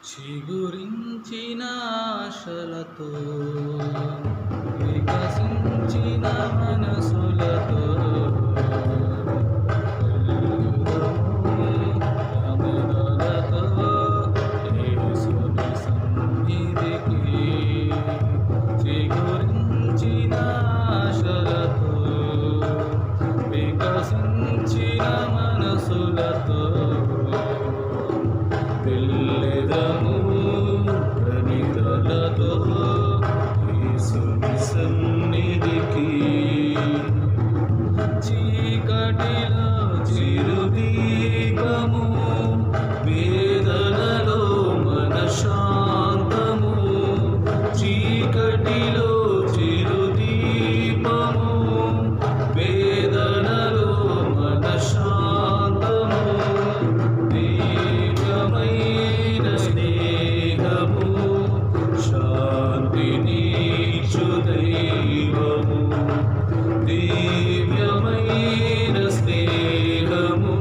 చిగురించిన ఆశలతో వికసించిన మనసులతో రమణలతో యేసుని సన్నిధికి చిగురించిన ఆశలతో వికసించిన మనసులతో వెళ్ళెదము ప్రణిధలతో యేసుని సన్నిధికి. చీకటిలో చిరుదీపము, వేదనలో మనశ్శాంతము. చీకటిలో చిరుదీపము, వేదనలో మనశ్శాంతము. దివ్యమైన స్నేహము, శాంతినిచ్చు దైవము. దివ్యమైన స్నేహము,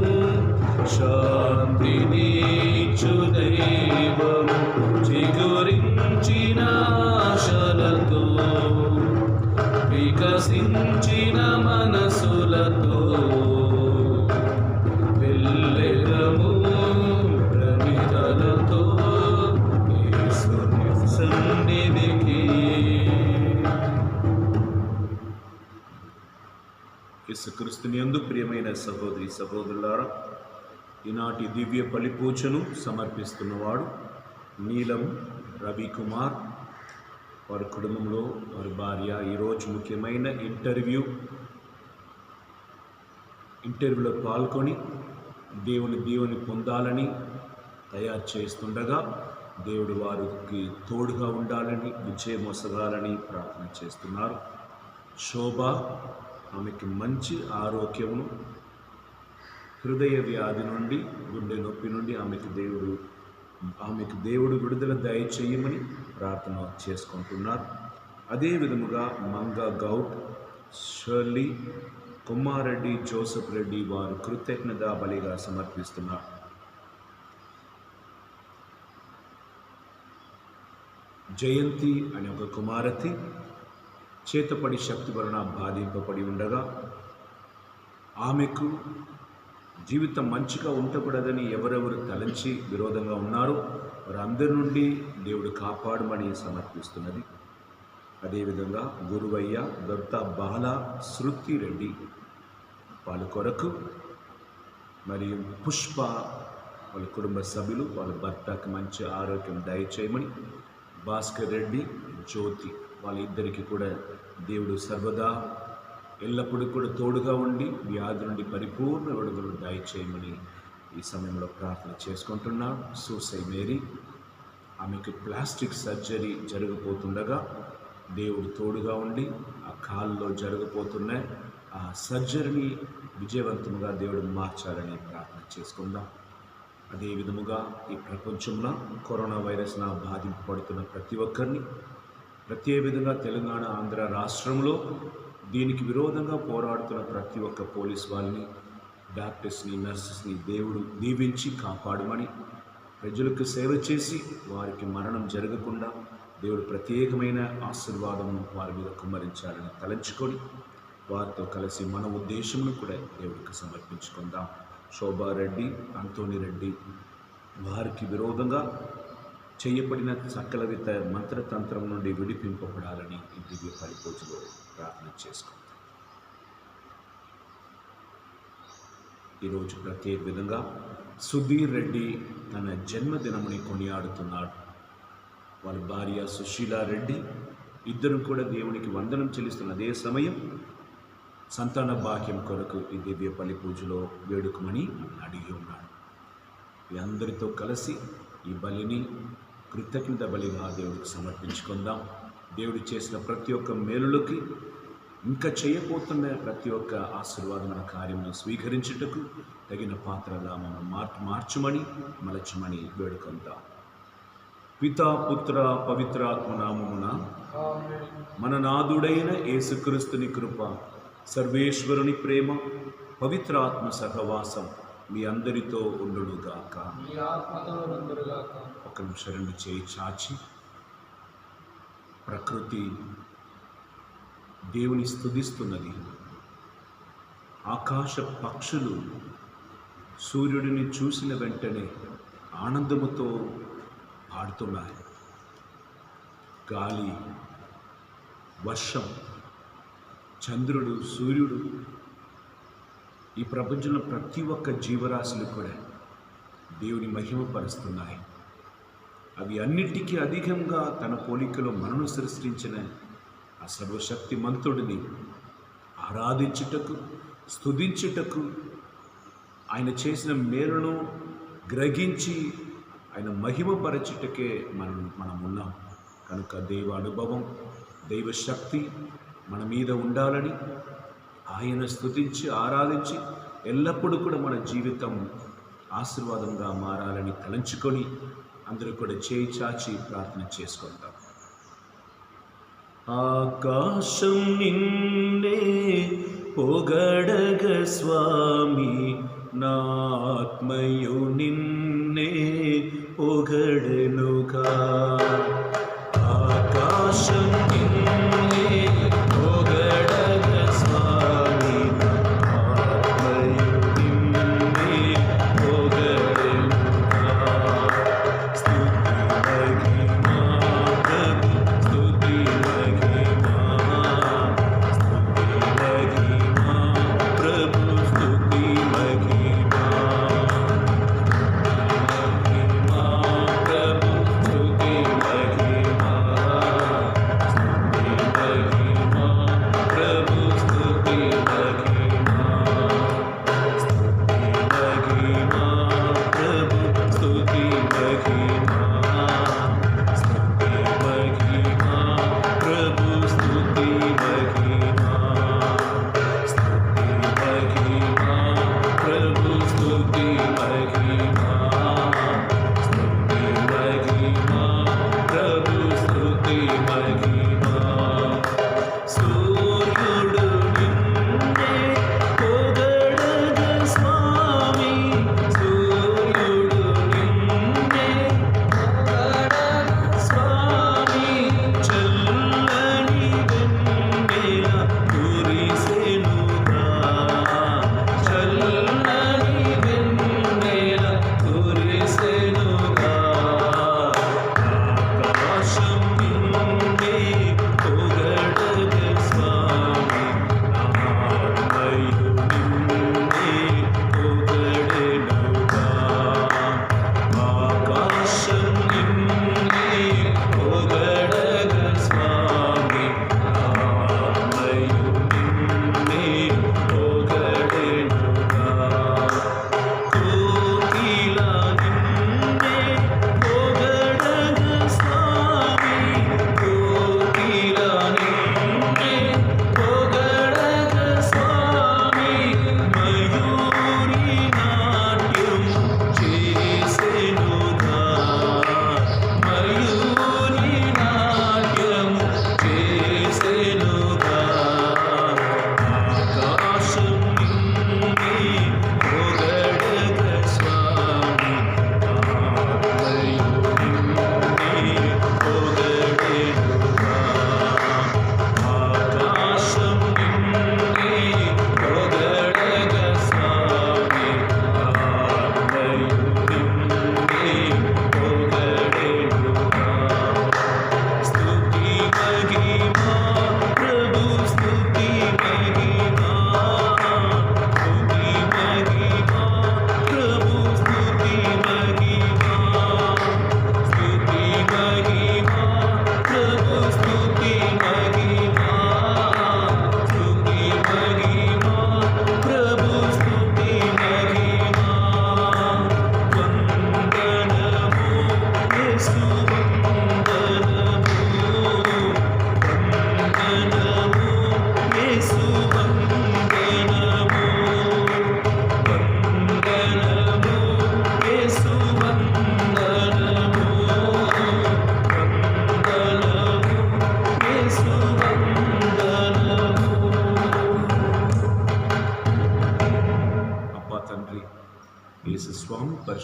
శాంతినిచ్చు దైవము. చిగురించిన ఆశలతో వికసించిన మనసులతో వెళ్ళెదము ప్రమిదలతో యేసుని సన్నిధికి. యేసుక్రీస్తుని యందు ప్రియమైన సహోదరి సహోదరులారా, ఈనాటి దివ్య బలి పూజను సమర్పిస్తున్నవాడు నీలం రవికుమార్. వారి కుటుంబంలో వారి భార్య ఈరోజు ముఖ్యమైన ఇంటర్వ్యూలో పాల్గొని దేవుని పొందాలని తయారు చేస్తుండగా దేవుడు వారికి తోడుగా ఉండాలని, విజయం వసగాలని ప్రార్థన చేస్తున్నారు. శోభ, ఆమెకి మంచి ఆరోగ్యమును, హృదయ వ్యాధి నుండి, గుండె నొప్పి నుండి ఆమెకు దేవుడు విడుదల దయచేయమని ప్రార్థన చేసుకుంటున్నారు. అదే విధముగా మంగ గౌడ్, షర్లీ, కుమారెడ్డి, జోసెఫ్ రెడ్డి వారు కృతజ్ఞత బలిగా సమర్పిస్తున్నారు. జయంతి అనే ఒక కుమారతి చేతపడి శక్తి వలన బాధింపబడి ఉండగా ఆమెకు జీవితం మంచిగా ఉండకూడదని ఎవరెవరు తలంచి విరోధంగా ఉన్నారో వారందరి నుండి దేవుడు కాపాడమని సమర్పిస్తున్నది. అదేవిధంగా గురువయ్య, దొర్త బాల, శృతి రెడ్డి వాళ్ళ కొరకు, మరియు పుష్ప వాళ్ళ కుటుంబ సభ్యులు వాళ్ళ భర్తకు మంచి ఆరోగ్యం దయచేయమని, భాస్కర్ రెడ్డి, జ్యోతి వాళ్ళిద్దరికీ కూడా దేవుడు సర్వదా ఎల్లప్పుడూ కూడా తోడుగా ఉండి వ్యాధి నుండి పరిపూర్ణ విడుదల దయచేయమని ఈ సమయంలో ప్రార్థన చేసుకుంటున్నాం. సూసై మేరీ, ఆమెకు ప్లాస్టిక్ సర్జరీ జరగబోతుండగా దేవుడు తోడుగా ఉండి ఆ కాల్లో జరగబోతున్న ఆ సర్జరీని విజయవంతంగా దేవుడు మార్చాలని ప్రార్థన చేసుకుందాం. అదే విధముగా ఈ ప్రపంచంలో కరోనా వైరస్న బాధింపబడుతున్న ప్రతి ఒక్కరిని, ప్రత్యేక విధంగా తెలంగాణ, ఆంధ్ర రాష్ట్రంలో దీనికి విరోధంగా పోరాడుతున్న ప్రతి ఒక్క పోలీస్ వాళ్ళని, డాక్టర్స్ని, నర్సెస్ని దేవుడు దీవించి కాపాడమని, ప్రజలకు సేవ చేసి వారికి మరణం జరగకుండా దేవుడు ప్రత్యేకమైన ఆశీర్వాదం వారి మీద కుమ్మరించాలని తలంచుకొని వారితో కలిసి మన ఉద్దేశమును కూడా దేవుడికి సమర్పించుకుందాం. శోభారెడ్డి, అంతోని రెడ్డి వారికి విరోధంగా చేయబడిన సకలవిత మంత్రతంత్రం నుండి విడిపింపబడాలని ఈ దివ్య బలి పూజలో ప్రార్థన చేసుకుందాం. ఈరోజు ప్రత్యేక విధంగా సుధీర్ రెడ్డి తన జన్మదినముని కొనియాడుతున్నాడు. వాళ్ళ భార్య సుశీలా రెడ్డి ఇద్దరు కూడా దేవునికి వందనం చెల్లిస్తున్న అదే సమయం సంతాన భాగ్యం కొరకు ఈ దివ్య బలి పూజలో వేడుకమని అడిగి ఉన్నాడు. ఈ అందరితో కలిసి ఈ బలిని కృతజ్ఞత బలిగా దేవుడికి సమర్పించుకుందాం. దేవుడు చేసిన ప్రతి ఒక్క మేలులకి, ఇంకా చేయబోతున్న ప్రతి ఒక్క ఆశీర్వాదమైన కార్యమును స్వీకరించుటకు తగిన పాత్రగా మనం మార్చమని మలచమని వేడుకుందాం. పితా, పుత్ర, పవిత్రాత్మ నామమున మన నాథుడైన యేసుక్రీస్తుని కృప, సర్వేశ్వరుని ప్రేమ, పవిత్రాత్మ సహవాసం మీ అందరితో ఉండుగాక. మీ ఆత్మతో నుండుగాక. ఒక నిమిషం రెండు చేయి చాచి ప్రకృతి దేవుని స్తుతిస్తున్నది. ఆకాశ పక్షులు సూర్యుడిని చూసిన వెంటనే ఆనందముతో పాడుతున్నాయి. గాలి, వర్షం, చంద్రుడు, సూర్యుడు, ఈ ప్రపంచంలో ప్రతి ఒక్క జీవరాశులు కూడా దేవుని మహిమపరుస్తున్నాయి. అవి అన్నిటికీ అధికంగా తన పోలికలో మనను సృష్టించిన ఆ సర్వశక్తిమంతుడిని ఆరాధించుటకు, స్తుతించుటకు, ఆయన చేసిన మేలును గ్రహించి ఆయన మహిమపరచుటకే మనం ఉన్నాం. కనుక దైవ అనుభవం, దైవ శక్తి మన మీద ఉండాలని, ఆయన స్తుతించి ఆరాధించి ఎల్లప్పుడూ కూడా మన జీవితం ఆశీర్వాదంగా మారాలని తలంచుకొని అందరూ కూడా చేయి చాచి ప్రార్థన చేసుకుంటాం. ఆకాశం నిన్నే పొగడగ స్వామి, నా ఆత్మయు నిన్నే పొగడెనుగా. ఆకాశం నిన్నే పొగడగ స్వామి, నా ఆత్మయు నిన్నే పొగడెనుగా. స్తుతి మహిమా ప్రభు, స్తుతి మహిమా, స్తుతి మహిమా ప్రభు, స్తుతి మహిమా, మహిమా ప్రభు, స్తుతి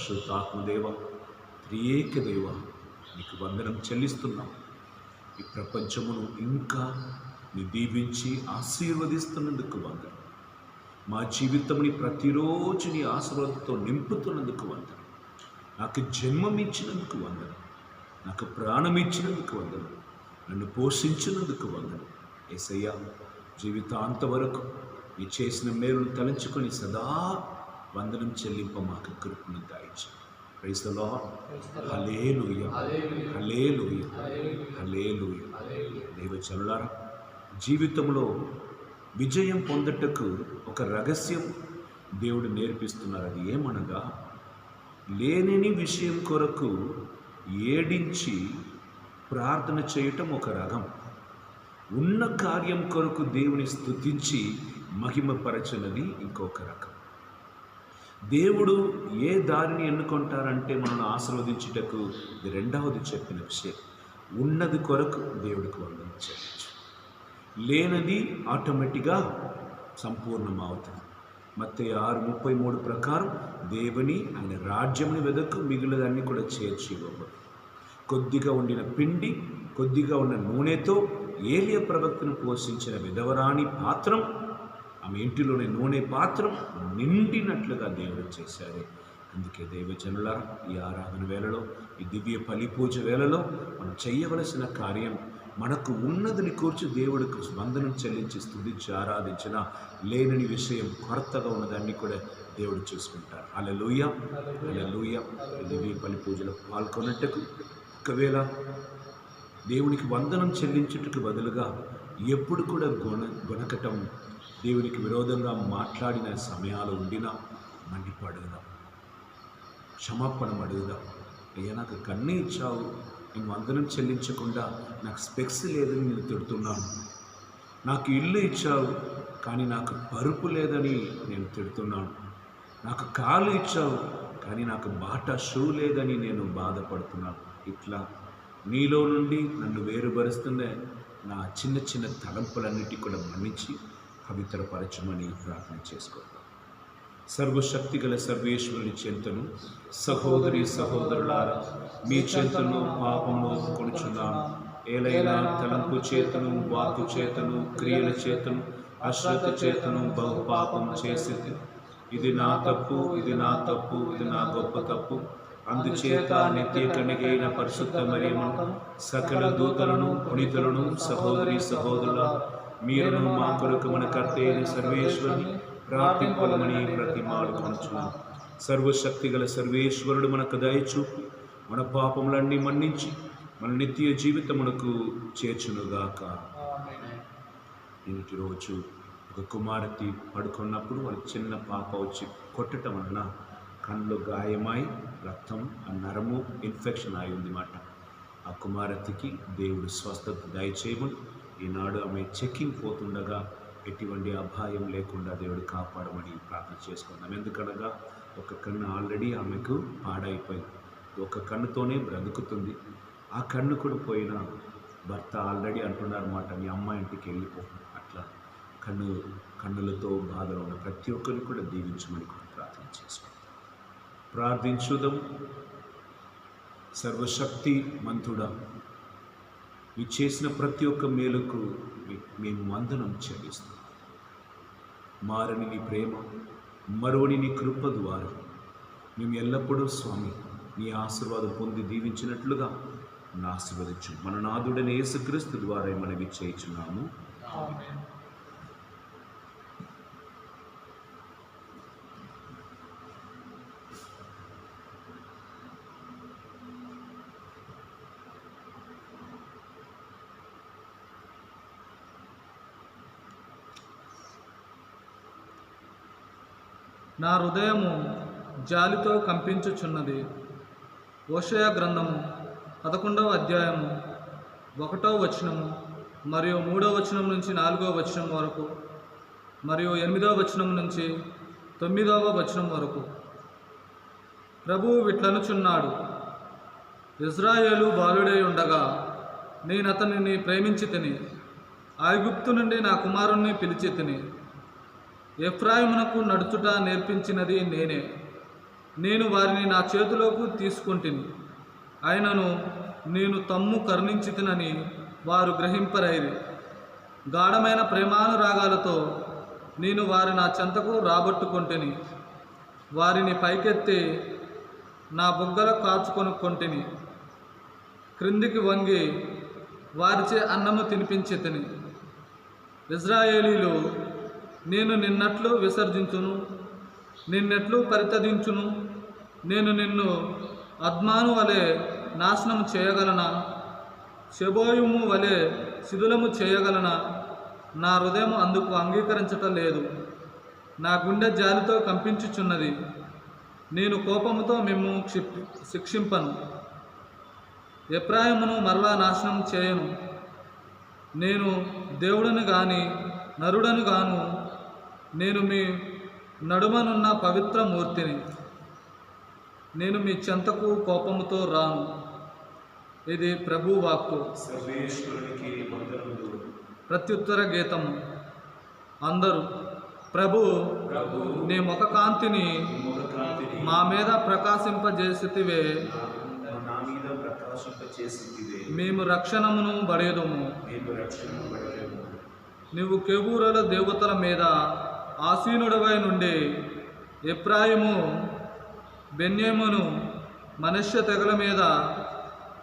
పరిశుద్ధాత్మదేవ, త్రియేక దేవ, నీకు వందనం చెల్లిస్తున్నాం. ఈ ప్రపంచమును ఇంకా నీ దీవించి ఆశీర్వదిస్తున్నందుకు వందనం. మా జీవితంని ప్రతిరోజు నీ ఆశీర్వాదంతో నింపుతున్నందుకు వందనం. నాకు జన్మం ఇచ్చినందుకు వందనం. నాకు ప్రాణం ఇచ్చినందుకు వందనం. నన్ను పోషించినందుకు వందనం. యేసయ్యా, జీవితాంత వరకు నీ చేసిన మేలును తలంచుకొని సదా వందనం చెల్లింప మాకు కృపను దాయిచ్చు. Praise the Lord. హల్లెలూయా, హల్లెలూయా, హల్లెలూయా. దైవజనులారా, జీవితంలో విజయం పొందటకు ఒక రహస్యం దేవుడు నేర్పిస్తున్నారు. అది ఏమనగా, లేని విషయం కొరకు ఏడించి ప్రార్థన చేయటం ఒక రకం, ఉన్న కార్యం కొరకు దేవుని స్తుతించి మహిమపరచనది ఇంకొక రకం. దేవుడు ఏ దారిని ఎన్నుకుంటారంటే మనల్ని ఆశీర్వదించుటకు, ఇది రెండవది చెప్పిన విషయం. ఉన్నది కొరకు దేవుడికి వందనం చెల్లించు, లేనది ఆటోమేటిక్గా సంపూర్ణమవుతుంది. మత్తయి 6:33 ప్రకారం దేవుని ఆయన రాజ్యంని వెదకు, మిగిలినదాన్ని కూడా చేర్చి ఇవ్వబడు. కొద్దిగా ఉండిన పిండి, కొద్దిగా ఉన్న నూనెతో ఏలియా ప్రవక్తను పోషించిన విధవరాణి పాత్రం, ఆమె ఇంటిలోని నూనె పాత్రం నిండినట్లుగా దేవుడు చేశాడు. అందుకే దైవజనులారా, ఈ ఆరాధన వేళలో, ఈ దివ్య బలి పూజ వేళలో మనం చేయవలసిన కార్యం, మనకు ఉన్నదని కూర్చి దేవుడికి వందనం చెల్లించి స్తుతించి ఆరాధించిన, లేనని విషయం కొరతగా ఉన్నదాన్ని కూడా దేవుడు చూసుకుంటారు. హల్లెలూయా, హల్లెలూయా. దివ్య బలి పూజలో పాల్గొన్నట్టుకు ఒకవేళ దేవునికి వందనం చెల్లించుటకు బదులుగా ఎప్పుడు కూడా గొనకటం, దేవునికి విరోధంగా మాట్లాడిన సమయాలు ఉండినా మండిపడుదాం, క్షమాపణ అడుగుదాం. అయ్యా, నాకు కన్నే ఇచ్చావు, నేను వందనం చెల్లించకుండా నాకు స్పెక్స్ లేదని నేను తిడుతున్నాను. నాకు ఇల్లు ఇచ్చావు కానీ నాకు పరుపు లేదని నేను తిడుతున్నాను. నాకు కాలు ఇచ్చావు కానీ నాకు బాటా షూ లేదని నేను బాధపడుతున్నాను. ఇట్లా నీలో నుండి నన్ను వేరుపరుస్తున్న నా చిన్న చిన్న తలంపులన్నిటి కూడా మన్నించి పవిత్రపరచమని ప్రార్థన చేసుకోవాలి. సర్వశక్తి గల సర్వేశ్వరుని చెంతను, సహోదరి సహోదరులారా, మీ చెంతను పాపమును ఒప్పుకొనుచున్నాను. ఏలైనా తలంపు చేతను, వాకు చేతను, క్రియల చేతను, అశ్రద్ధ చేతను బహు పాపం చేసేది. ఇది నా తప్పు, ఇది నా తప్పు, ఇది నా గొప్ప తప్పు. అందుచేత నిత్య కన్యకైన పరిశుద్ధ మరియమ్మను, సకల దూతలను, పునీతులను, సహోదరి సహోదరుల, మీరును మా కొరకు మన కర్త అయిన సర్వేశ్వరుని ప్రార్థింపమని ప్రతిమాలుకొనుచున్నాం. సర్వశక్తి గల సర్వేశ్వరుడు మనకు దయచూపి మన పాపములన్నీ మన్నించి మన నిత్య జీవితమునకు చేర్చునుగాక. నేటి రోజు ఒక కుమార్తె పడుకున్నప్పుడు వాళ్ళ చిన్న పాప వచ్చి కొట్టడం వలన కళ్ళు గాయమై రక్తం, ఆ నరము ఇన్ఫెక్షన్ అయి ఉందన్నమాట. ఆ కుమార్తెకి దేవుడు స్వస్థత దయచేయమని ఈనాడు ఆమె చెక్కింగ్ పోతుండగా ఎటువంటి అపాయం లేకుండా దేవుడు కాపాడమని ప్రార్థన చేసుకుందాం. ఎందుకనగా ఒక కన్ను ఆల్రెడీ ఆమెకు పాడైపోయింది, ఒక కన్నుతోనే బ్రతుకుతుంది. ఆ కన్ను కూడా పోయిన భర్త ఆల్రెడీ అంటున్నారన్నమాట, మీ అమ్మ ఇంటికి వెళ్ళిపో. అట్లా కన్నులతో బాధలో ఉన్న ప్రతి ఒక్కరిని కూడా దీవించమని కూడా ప్రార్థన చేసుకుందాం. ప్రార్థించుదాం. సర్వశక్తి మంతుడా, మీరు చేసిన ప్రతి ఒక్క మేలుకు మేము వందనం చెల్లిస్తాం. మారని నీ ప్రేమ, మరోని నీ కృప ద్వారా మేము ఎల్లప్పుడూ స్వామి నీ ఆశీర్వాదం పొంది దీవించినట్లుగా నా ఆశీర్వదించు. మన నాథుడైన యేసుక్రీస్తు ద్వారా మనవి చేయుచున్నాము. నా హృదయము జాలితో కంపించుచున్నది. హోషేయ గ్రంథము 11వ అధ్యాయము 1వ వచనము మరియు 3వ వచనం నుంచి 4వ వచనం వరకు మరియు 8వ వచనం నుంచి 9వ వచనం వరకు. ప్రభువు విట్లనుచున్నాడు, ఇజ్రాయేలు బాలుడై ఉండగా నేను అతనిని ప్రేమించి తిని, ఐగుప్తు నుండి నా కుమారుణ్ణి పిలిచి తిని. ఎఫ్రాయిమునకు నడుచుట నేర్పించినది నేనే, నేను వారిని నా చేతిలోకి తీసుకుంటుని, అయినను నేను తమ్ము కరుణించితినని వారు గ్రహింపరైరి. గాఢమైన ప్రేమానురాగాలతో నేను వారి నా చెంతకు రాబట్టుకొంటిని. వారిని పైకెత్తి నా బుగ్గల కాచుకొనుకొంటిని. క్రిందికి వంగి వారిచే అన్నము తినిపించితిని. ఇజ్రాయేలీలు, నేను నిన్నట్లు విసర్జించును, నిన్నెట్లు పరితదించును? నేను నిన్ను అద్మాను వలె నాశనము చేయగలనా? శెబోయుము వలె శిథిలము చేయగలనా? నా హృదయం అందుకు అంగీకరించటం లేదు. నా గుండె జాలితో కంపించుచున్నది. నేను కోపముతో మిమ్ము శిక్షింపను. ఎఫ్రాయిమును మరలా నాశనం చేయను. నేను దేవుడను గాని నరుడను గాను. నేను మీ నడుమనున్న పవిత్ర మూర్తిని. నేను మీ చెంతకు కోపముతో రాను. ఇది ప్రభు వాక్కు. సర్వేశ్వరునికి వందనములు. ప్రత్యుత్తర గీతము. అందరూ, ప్రభు నీ ముఖ కాంతిని మా మీద ప్రకాశింపజేసితివే. నా మీద ప్రకాశింపచేసితివే. మేము రక్షణమును బడేదము. మేము రక్షణను పడలేము. నీవు కెరూబుల దేవతల మీద ఆసీనుడవై నుండి ఎఫ్రాయిము, బెన్యామీను, మనష్య తెగల మీద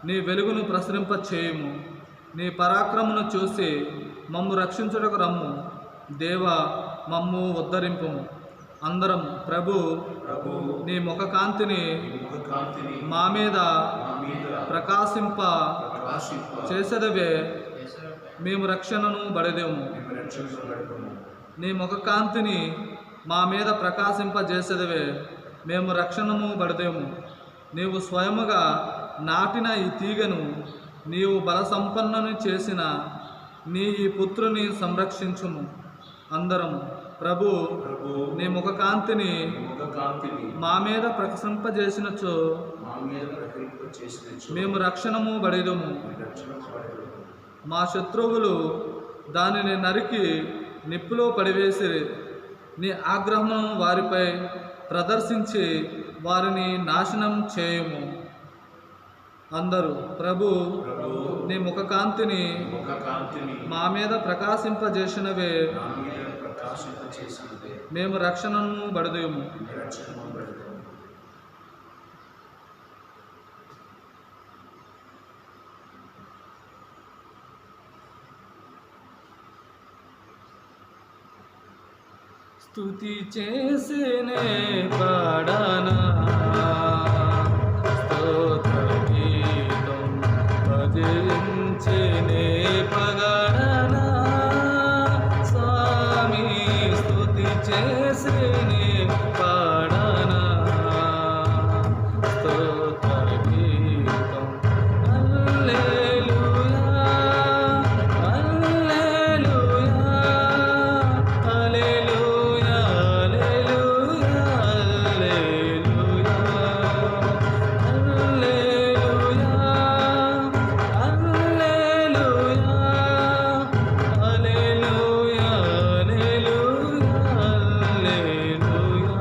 నీ వెలుగును ప్రసరింప చేయుము. నీ పరాక్రమను చూసి మమ్ము రక్షించుటకు రమ్ము. దేవా, మమ్ము ఉద్ధరింపుము. అందరం, ప్రభు నీ ముఖ కాంతిని మా మీద ప్రకాశింప చేసేదవే. మేము రక్షణను బడదేము. నీ ముఖ కాంతిని మా మీద ప్రకాశింపజేసేదవే. మేము రక్షణము బడదేము. నీవు స్వయముగా నాటిన ఈ తీగను, నీవు బలసంపన్నను చేసిన నీ ఈ పుత్రుని సంరక్షించుము. అందరం, ప్రభు నీ ముఖ కాంతిని మా మీద ప్రకాశింపజేసినచో మేము రక్షణము బడేదము. మా శత్రువులు దానిని నరికి నిప్పులో పడివేసిరి. నీ ఆగ్రహమును వారిపై ప్రదర్శించి వారిని నాశనం చేయుము. అందరూ, ప్రభు నీ ముఖ కాంతిని మా మీద ప్రకాశింపజేసినవే. మేము రక్షణను బడదేము. స్తుతి చేసేనే పాడనా, స్తోత్ర గీతం భజించేనే పగడనా. స్వామి స్తుతి చేసేనే పాడనా, స్తోత్ర గీతం. హల్లెలూయా, హల్లెలూయా, హల్లెలూయా, హల్లెలూయా, హల్లెలూయా, హల్లెలూయా, హల్లెలూయా, హల్లెలూయా.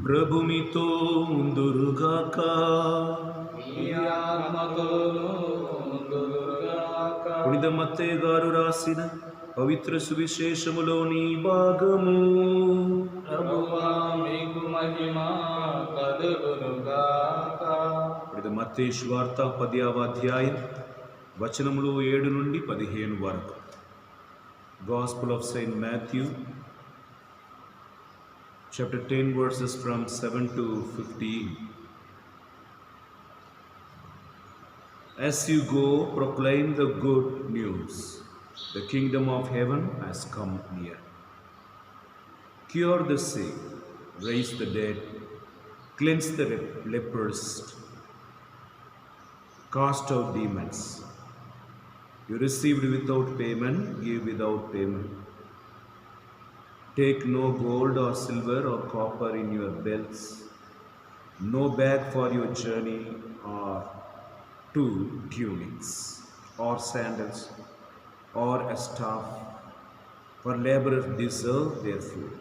ప్రభు మీతో ఉందురుగాక. పునీత మత్తయి గారు రాసిన పవిత్ర సువిశేషములోని భాగము. ప్రభువా, మీకు మహిమ కలుగునుగాక. పునీత మత్తయి సువార్త 10వ అధ్యాయం వచనములు 7 నుండి 15 వరకు. Gospel of Saint Matthew, chapter 10, verses from 7 to 15. As you go, proclaim the good news. The kingdom of heaven has come near. Cure the sick, raise the dead, cleanse the lepers, cast out demons. You received without payment, give without payment. Take no gold or silver or copper in your belts, no bag for your journey, or 2 tunics, or sandals, or a staff, for laborers deserve their food.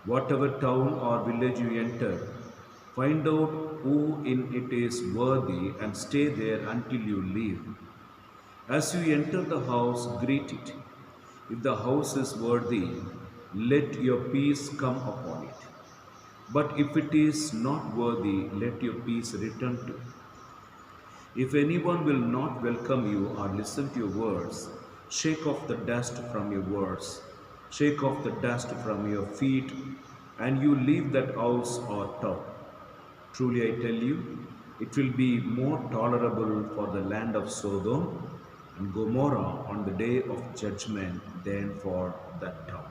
Whatever town or village you enter, find out who in it is worthy and stay there until you leave. As you enter the house, greet it. If the house is worthy, let your peace come upon it. But if it is not worthy, let your peace return to it. If anyone will not welcome you or listen to your words, shake off the dust from your words, shake off the dust from your feet, and you leave that house or town. Truly I tell you, it will be more tolerable for the land of Sodom and Gomorrah on the day of judgment than for that town.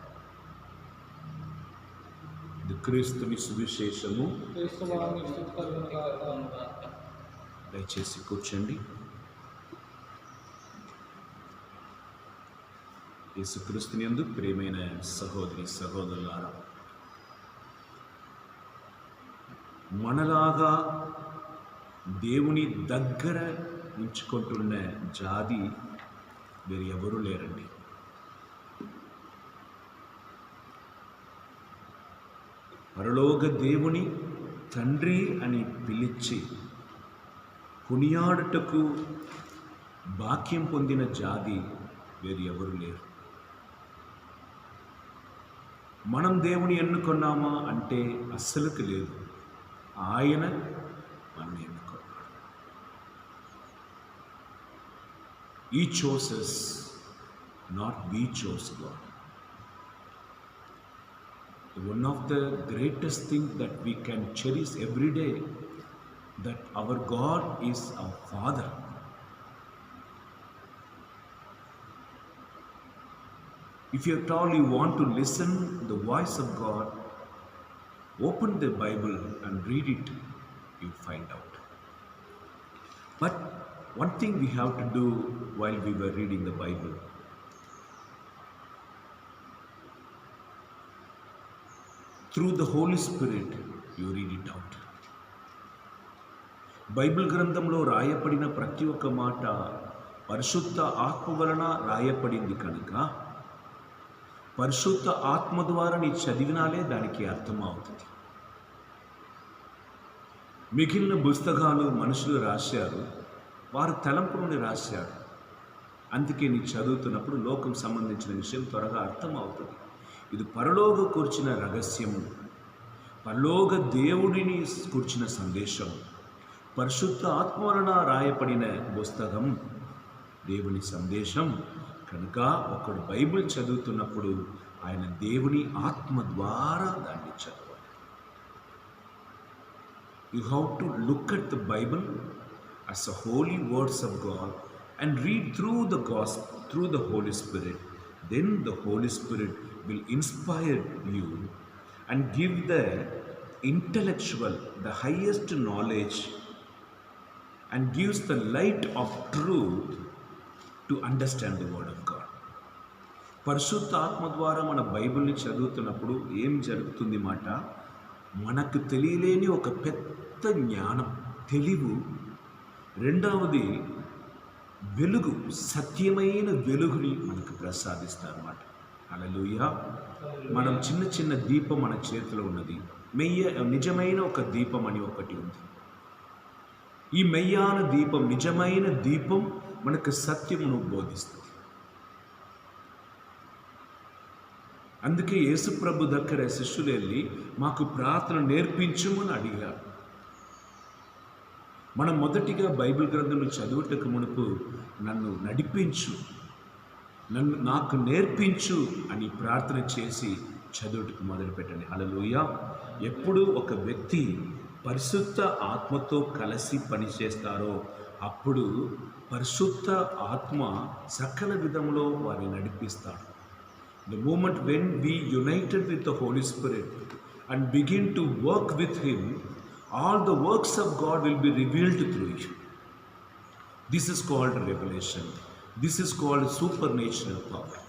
The క్రీస్తుని సువిశేషము. క్రీస్తువానికి స్తుతి కలుగును గాక. దయచేసి కూర్చోండి. యేసుక్రీస్తుని యందు ప్రియమైన సహోదరి సహోదరులారా, మనలాగా దేవుని దగ్గర ఉంచుకుంటున్న జాతి వేరు ఎవరూ లేరండి. పరలోక దేవుని తండ్రి అని పిలిచి కొనియాడుటకు భాగ్యం పొందిన జాతి వేరు ఎవరు లేరు. మనం దేవుని ఎన్నుకున్నామా అంటే అస్సలుకి లేదు. ఆయన మనం ఎన్నుకున్నాడు. He chose us, not we chose God. One of the greatest things that we can cherish every day, that our God is our Father. If you at all you want to listen the voice of God, open the Bible and read it, you'll find out. But one thing we have to do while we were reading the Bible, through the Holy Spirit, you read it out. Bible గ్రంథంలో రాయబడిన ప్రతి ఒక్క మాట పరిశుద్ధ ఆత్మ వలన రాయబడింది కనుక పరిశుద్ధ ఆత్మ ద్వారా నీ చదివినాలే దానికి అర్థం అవుతుంది. మిగిలిన పుస్తకాలు మనుషులు రాశారు, వారు తలంపు నుండి రాశారు. అందుకే నీ చదువుతున్నప్పుడు లోకం సంబంధించిన విషయం త్వరగా అర్థం అవుతుంది. ఇది పరలోక కూర్చిన రహస్యము, పరలోక దేవుడిని కూర్చిన సందేశం, పరిశుద్ధ ఆత్మ వలన రాయబడిన పుస్తకం, దేవుని సందేశం. కనుక ఒకడు బైబిల్ చదువుతున్నప్పుడు ఆయన దేవుని ఆత్మ ద్వారా దాన్ని చదవాలి. You have to look at the Bible as the holy words of God and read through the gospel, through the Holy Spirit. Then the Holy Spirit will inspire you and give the intellectual, the highest knowledge, and gives the light of truth to understand the word of God. పరిశుద్ధ ఆత్మ ద్వారా మన బైబిల్ని చదువుతున్నప్పుడు ఏం జరుగుతుంది మాట, మనకు తెలియలేని ఒక పెద్ద జ్ఞానం, తెలివు. రెండవది వెలుగు, సత్యమైన వెలుగుని మనకు ప్రసాదిస్తారన్నమాట. హల్లెలూయా. మనం చిన్న చిన్న దీపం మన చేతిలో ఉన్నది. నిజమైన ఒక దీపం అని ఒకటి ఉంది. ఈ మెయ్యాన దీపం, నిజమైన దీపం మనకు సత్యమును బోధిస్తుంది. అందుకే యేసుప్రభు దగ్గర శిష్యులు వెళ్ళి మాకు ప్రార్థన నేర్పించుమని అడిగారు. మనం మొదటిగా బైబిల్ గ్రంథంలో చదువుటకు మునుపు నన్ను నడిపించు, నాకు నేర్పించు అని ప్రార్థన చేసి చదువుటకు మొదలుపెట్టండి. హల్లెలూయా. ఎప్పుడు ఒక వ్యక్తి పరిశుద్ధ ఆత్మతో కలిసి పనిచేస్తారో అప్పుడు పరిశుద్ధ ఆత్మ సకల విధంలో వారిని నడిపిస్తాడు. The moment when we united with the Holy Spirit and begin to work with Him, all the works of God will be revealed through you. This is called revelation. This is called supernatural power.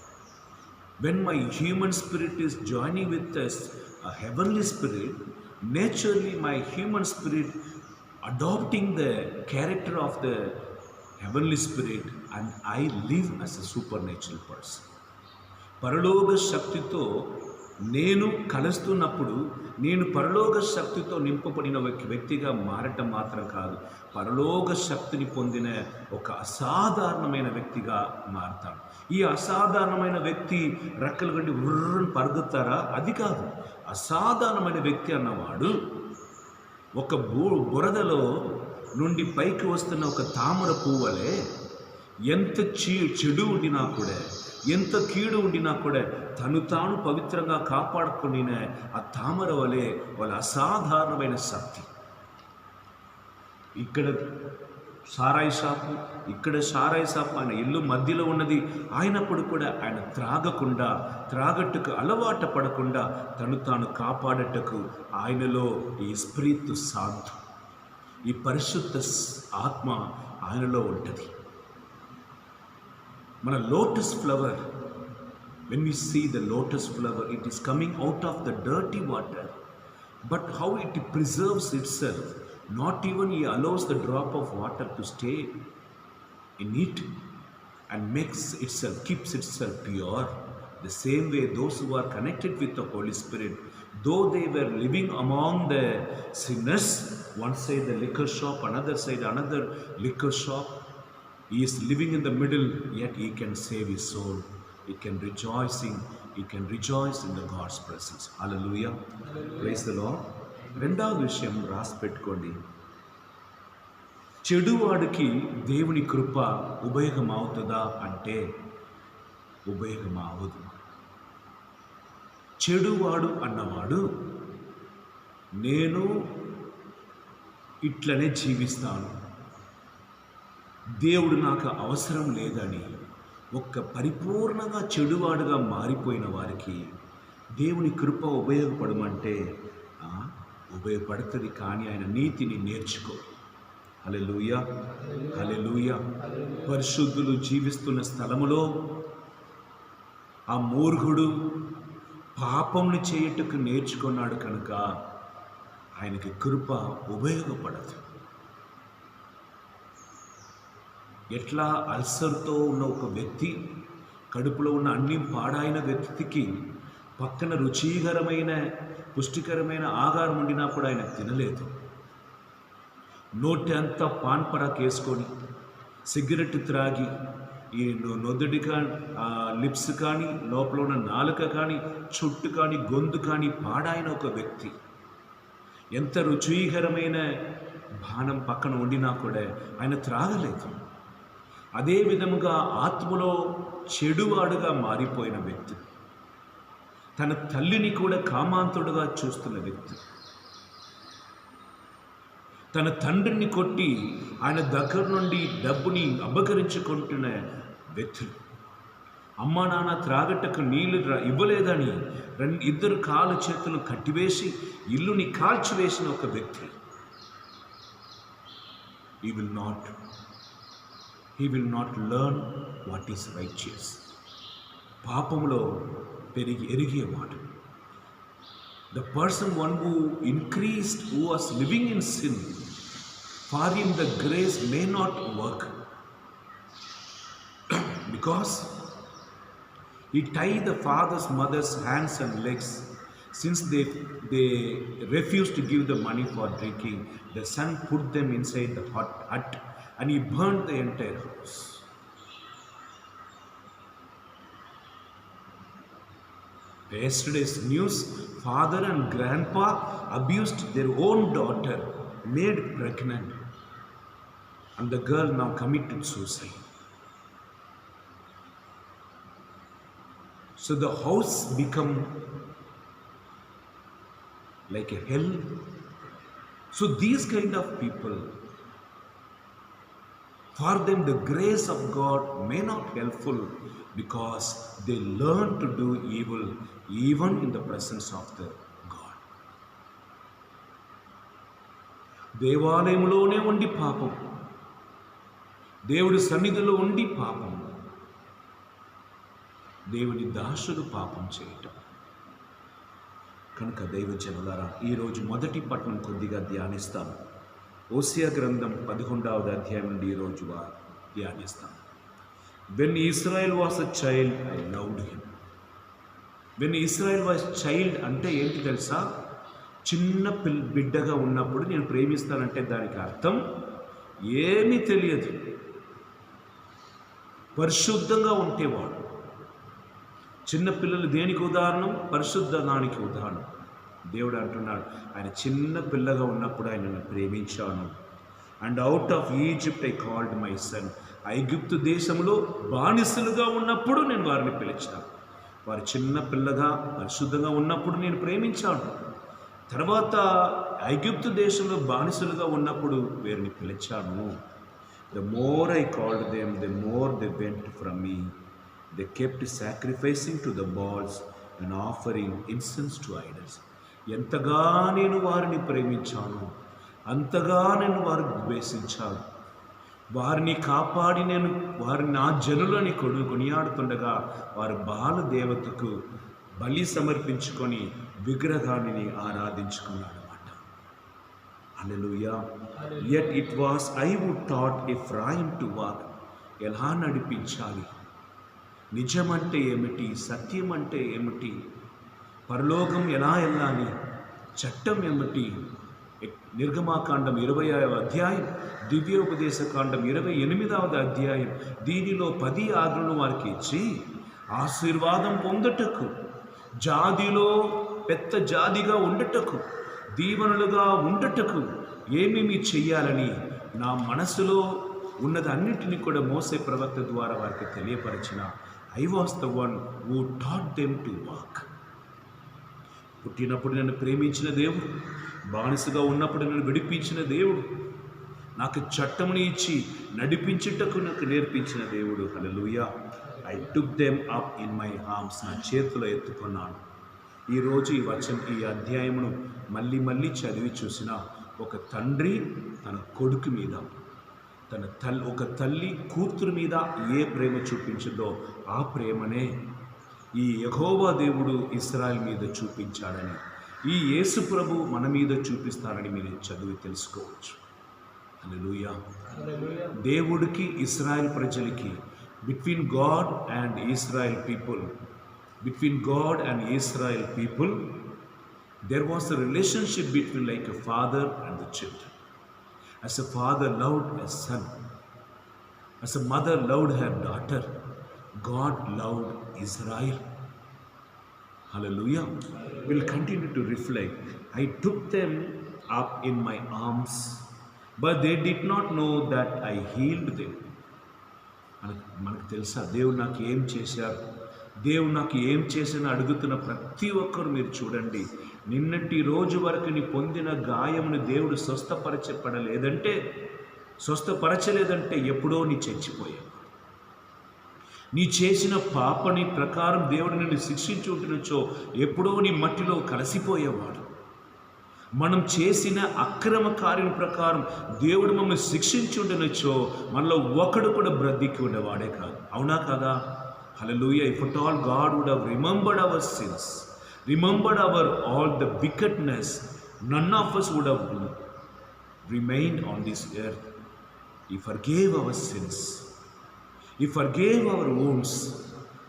When my human spirit is joining with us, a heavenly spirit, naturally my human spirit adopting the character of the heavenly spirit, and I live as a supernatural person. పరలోక శక్తితో నేను కలుస్తున్నప్పుడు నేను పరలోక శక్తితో నింపబడిన ఒక వ్యక్తిగా మారటం మాత్రం కాదు, పరలోక శక్తిని పొందిన ఒక అసాధారణమైన వ్యక్తిగా మారతాను. ఈ అసాధారణమైన వ్యక్తి రెక్కలు గండి ఉర్రని పరుగుతారా? అది కాదు. అసాధారణమైన వ్యక్తి అన్నవాడు ఒక బురదలో నుండి పైకి వస్తున్న ఒక తామర పువ్వులే, ఎంత చెడు ఉండినా కూడా, ఎంత కీడు ఉండినా కూడా తను తాను పవిత్రంగా కాపాడుకుని ఆ తామర వలె వాళ్ళ అసాధారణమైన శక్తి. ఇక్కడ సారాయి షాపు, ఇక్కడ సారాయి షాపు, ఆయన ఇల్లు మధ్యలో ఉన్నది. అయినప్పుడు కూడా ఆయన త్రాగట్టుకు అలవాటు పడకుండా తను తాను కాపాడటకు ఆయనలో ఈ స్పిరిట్ సాంత్, ఈ పరిశుద్ధ ఆత్మ ఆయనలో ఉంటుంది. మన lotus flower, when we see the lotus flower, it is coming out of the dirty water, but how it preserves itself. Not even he allows the drop of water to stay in it and keeps itself pure. The same way those who are connected with the Holy Spirit, though they were living among the sinners, one side the liquor shop, another side another liquor shop, he is living in the middle, yet he can save his soul. He can rejoice in the God's presence. Hallelujah. Praise the Lord. రెండవ విషయం రాసి పెట్టుకోండి. చెడువాడికి దేవుని కృప ఉపయోగం అవుతుందా అంటే ఉపయోగం అవ్వదు. చెడువాడు అన్నవాడు నేను ఇట్లనే జీవిస్తాను, దేవుడు నాకు అవసరం లేదని ఒక్క పరిపూర్ణంగా చెడువాడుగా మారిపోయిన వారికి దేవుని కృప ఉపయోగపడమంటే ఉపయోగపడుతుంది, కానీ ఆయన నీతిని నేర్చుకో. హల్లెలూయా, హల్లెలూయా. పరిశుద్ధులు జీవిస్తున్న స్థలములో ఆ మూర్ఖుడు పాపమును చేయుటకు నేర్చుకున్నాడు కనుక ఆయనకి కృప ఉపయోగపడదు. ఎట్లా అల్సర్తో ఉన్న ఒక వ్యక్తి, కడుపులో ఉన్న అన్ని పాడైన వ్యక్తికి పక్కన రుచికరమైన పుష్టికరమైన ఆహారం ఉండినా కూడా ఆయన తినలేదు. నోటి అంతా పాన్ పరాక్ వేసుకొని సిగరెట్ త్రాగి ఈ నొదడి కానీ లిప్స్ కానీ లోపల ఉన్న నాలుక కానీ చుట్టు కానీ గొంతు కానీ పాడైన ఒక వ్యక్తి ఎంత రుచికరమైన పానం పక్కన వండినా కూడా ఆయన త్రాగలేదు. అదే విధముగా ఆత్మలో చెడువాడుగా మారిపోయిన వ్యక్తి, తన తల్లిని కూడా కామాంతుడుగా చూస్తున్న వ్యక్తి, తన తండ్రిని కొట్టి ఆయన దగ్గర నుండి డబ్బుని అపహరించుకుంటున్న వ్యక్తులు, అమ్మా నాన్న త్రాగట్టకు నీళ్లు ఇవ్వలేదని ఇద్దరు కాలు చేతులు కట్టివేసి ఇల్లుని కాల్చివేసిన ఒక వ్యక్తి, he will not learn what is righteous. పాపములో ఎరిగేవాడు. The person who increased, who was living in sin, for him the grace may not work because he tied the father's mother's hands and legs. Since they refused to give the money for drinking, the son put them inside the hut and he burned the entire house. Yesterday's news, father and grandpa abused their own daughter, made pregnant, and the girl now committed suicide. So the house become like a hell. So these kind of people, for them the grace of God may not helpful because they learn to do evil even in the presence of the God. దేవాలయంలోనే ఉండి పాపం, దేవుడి సన్నిధిలో ఉండి పాపం, దేవుని దాసుడు పాపం చేయటం. కనుక దైవజనులారా, ఈరోజు మొదటి పట్టణం కొద్దిగా ధ్యానిస్తాం. ఓసియా గ్రంథం 11వ అధ్యాయం నుండి ఈరోజు ధ్యానిస్తాం. When Israel was a child, I loved him. When Israel was child అంటే ఏంటి తెలుసా? చిన్న బిడ్డగా ఉన్నప్పుడు నేను ప్రేమిస్తానంటే దానికి అర్థం ఏమీ తెలియదు, పరిశుద్ధంగా ఉంటేవాడు. చిన్నపిల్లలు దేనికి ఉదాహరణం? పరిశుద్ధానికి ఉదాహరణం. దేవుడు అంటున్నాడు, ఆయన చిన్న పిల్లగా ఉన్నప్పుడు ఆయనను ప్రేమించాను. And out of Egypt I called my son. ఐగుప్తు దేశంలో బానిసలుగా ఉన్నప్పుడు నేను వారిని పిలిచాను. వారు చిన్న పిల్లగా పరిశుద్ధంగా ఉన్నప్పుడు నేను ప్రేమించాను. తర్వాత ఐగుప్తు దేశంలో బానిసలుగా ఉన్నప్పుడు వీరిని పిలిచాను. The more I called them, the more they went from me. They kept sacrificing to the Baals and offering incense to idols. ఎంతగా నేను వారిని ప్రేమించాను, అంతగా నేను వారిని ద్వేషించాను. వారిని కాపాడి నేను వారిని నా జనులని కొనియాడుతుండగా వారు బాల దేవతకు బలి సమర్పించుకొని విగ్రహాన్ని ఆరాధించుకున్నాడన్నమాట. హల్లెలూయా. Yet it was I who taught Ephraim to walk. ఎలా నడిపించాలి? నిజమంటే ఏమిటి? సత్యం అంటే ఏమిటి? పరలోకం ఎలా వెళ్ళాలి? చట్టం ఏమిటి? నిర్గమాకాండం 20వ అధ్యాయం, దివ్యోపదేశకాండం 28వ అధ్యాయం, దీనిలో 10 ఆజ్ఞలను వారికి ఇచ్చి ఆశీర్వాదం పొందుటకు, జాతిలో పెద్ద జాతిగా ఉండటకు, దీవెనలుగా ఉండటకు ఏమేమి చెయ్యాలని నా మనసులో ఉన్నదన్నిటినీ కూడా మోసే ప్రవక్త ద్వారా వారికి తెలియపరిచిన I was the one who taught them to walk. పుట్టినప్పుడు నన్ను ప్రేమించిన దేవుడు, బానిసగా ఉన్నప్పుడు నన్ను విడిపించిన దేవుడు, నాకు చట్టముని ఇచ్చి నడిపించుటకు నాకు నేర్పించిన దేవుడు. హల్లెలూయా. I took them up in my arms. నా చేతిలో ఎత్తుకున్నాను. ఈరోజు ఈ అధ్యాయమును మళ్ళీ చదివి చూసిన ఒక తండ్రి తన కొడుకు మీద, ఒక తల్లి కూతురు మీద ఏ ప్రేమ చూపించిందో ఆ ప్రేమనే ఈ యెహోవా దేవుడు ఇశ్రాయేలు మీద చూపించాడని, ఈ యేసు ప్రభు మన మీద చూపిస్తారని మీరు చదివి తెలుసుకోవచ్చు. హల్లెలూయా. దేవుడికి ఇశ్రాయేల్ ప్రజలకి, between God and Israel people there was a relationship between like a father and the children. As a father loved a son, as a mother loved her daughter, God loved Israel. Hallelujah. We'll continue to reflect. I took them up in my arms, but they did not know that I healed them. మనకు తెలుసా దేవుడు నాకు ఏం చేశారు, దేవుడు నాకు ఏం చేసిన అడుగుతున్న ప్రతి ఒక్కరు మీరు చూడండి. నిన్నటి రోజు వరకు నీ పొందిన గాయమును దేవుడు స్వస్థపరచలేదంటే ఎప్పుడో నీ చచ్చిపోయావు. నీ చేసిన పాపని ప్రకారం దేవుడు నిన్ను శిక్షించి ఉంటున్నచో ఎప్పుడో నీ మట్టిలో కలిసిపోయేవాడు. మనం చేసిన అక్రమ కార్యం ప్రకారం దేవుడు మమ్మల్ని శిక్షించి ఉంటున్నచో మనలో ఒకడు కూడా బ్రతికి ఉండేవాడే కాదు. అవునా కదా? Hallelujah. If at all God would have remembered our sins, remembered our all the wickedness, none of us would have remained on this earth. He forgave our sins, He forgave our wounds,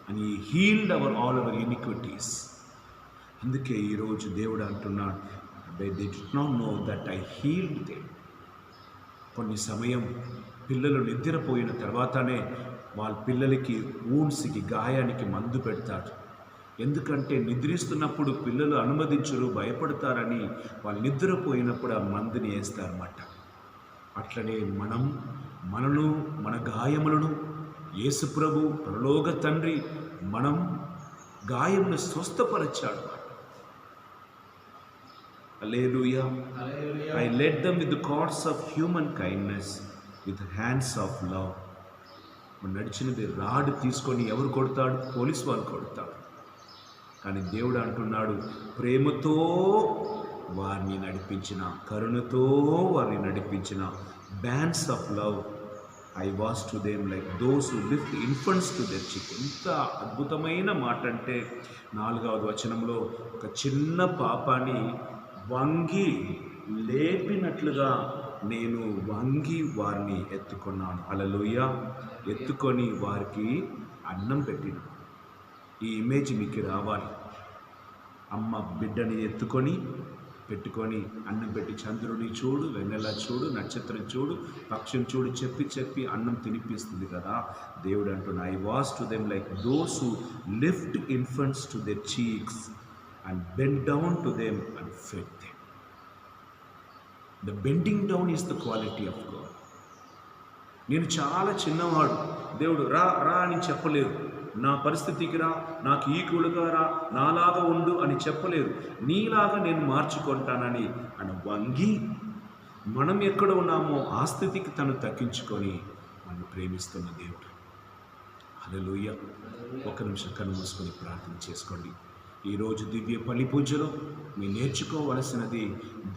and He healed all our iniquities. అందుకే ఈరోజు దేవుడు అంటున్నాడు, they did not know that I healed them. కొన్ని సమయం పిల్లలు నిద్రపోయిన తర్వాతనే వాళ్ళ పిల్లలకి వూన్స్కి, గాయానికి మందు పెడతాడు. ఎందుకంటే నిద్రిస్తున్నప్పుడు పిల్లలు అనుమతించరు, భయపడతారని వాళ్ళు నిద్రపోయినప్పుడు ఆ మందుని వేస్తారన్నమాట. అట్లనే మనను మన గాయములను యేసుప్రభు పరలోక తండ్రి మనం గాయమును స్వస్థపరచాడు. హల్లెలూయా. I led them with the cords of human kindness, with the hands of love. నడిచినది రాడు తీసుకొని ఎవరు కొడతాడు? పోలీసు వాళ్ళు కొడతాడు. కానీ దేవుడు అంటున్నాడు, ప్రేమతో వారిని నడిపించిన, కరుణతో వారిని నడిపించిన, bands of love I was to them like those who lift infants to their cheek. ఎంత అద్భుతమైన మాట అంటే 4వ వచనంలో ఒక చిన్న పాపాన్ని వంగి లేపినట్లుగా నేను వంగి వారిని ఎత్తుకున్నాను. హల్లెలూయా. ఎత్తుకొని వారికి అన్నం పెట్టిన ఈ ఇమేజ్ మీకు రావాలి. అమ్మ బిడ్డని ఎత్తుకొని పెట్టుకొని అన్నం పెట్టి చంద్రుని చూడు, వెన్నెల చూడు, నక్షత్రం చూడు, పక్షిని చూడు చెప్పి అన్నం తినిపిస్తుంది కదా. దేవుడు అంటున్నా, I was to them like those who lift infants to there cheeks and bend down to them and fed them. The bending down is the quality of God. నేను చాలా చిన్నవాడు, దేవుడు రా రా అని చెప్పలేదు. నా పరిస్థితికి రా, నాకు ఈక్వల్గా రా, నాలాగా ఉండు అని చెప్పలేదు. నీలాగా నేను మార్చుకుంటానని అని వంగి మనం ఎక్కడ ఉన్నామో ఆ స్థితికి తను తగ్గించుకొని నన్ను ప్రేమిస్తున్న దేవుడు. హల్లెలూయా. ఒక నిమిషం కన్ను మూసుకొని ప్రార్థన చేసుకోండి. ఈరోజు దివ్య పల్లి పూజలో మీరు నేర్చుకోవలసినది,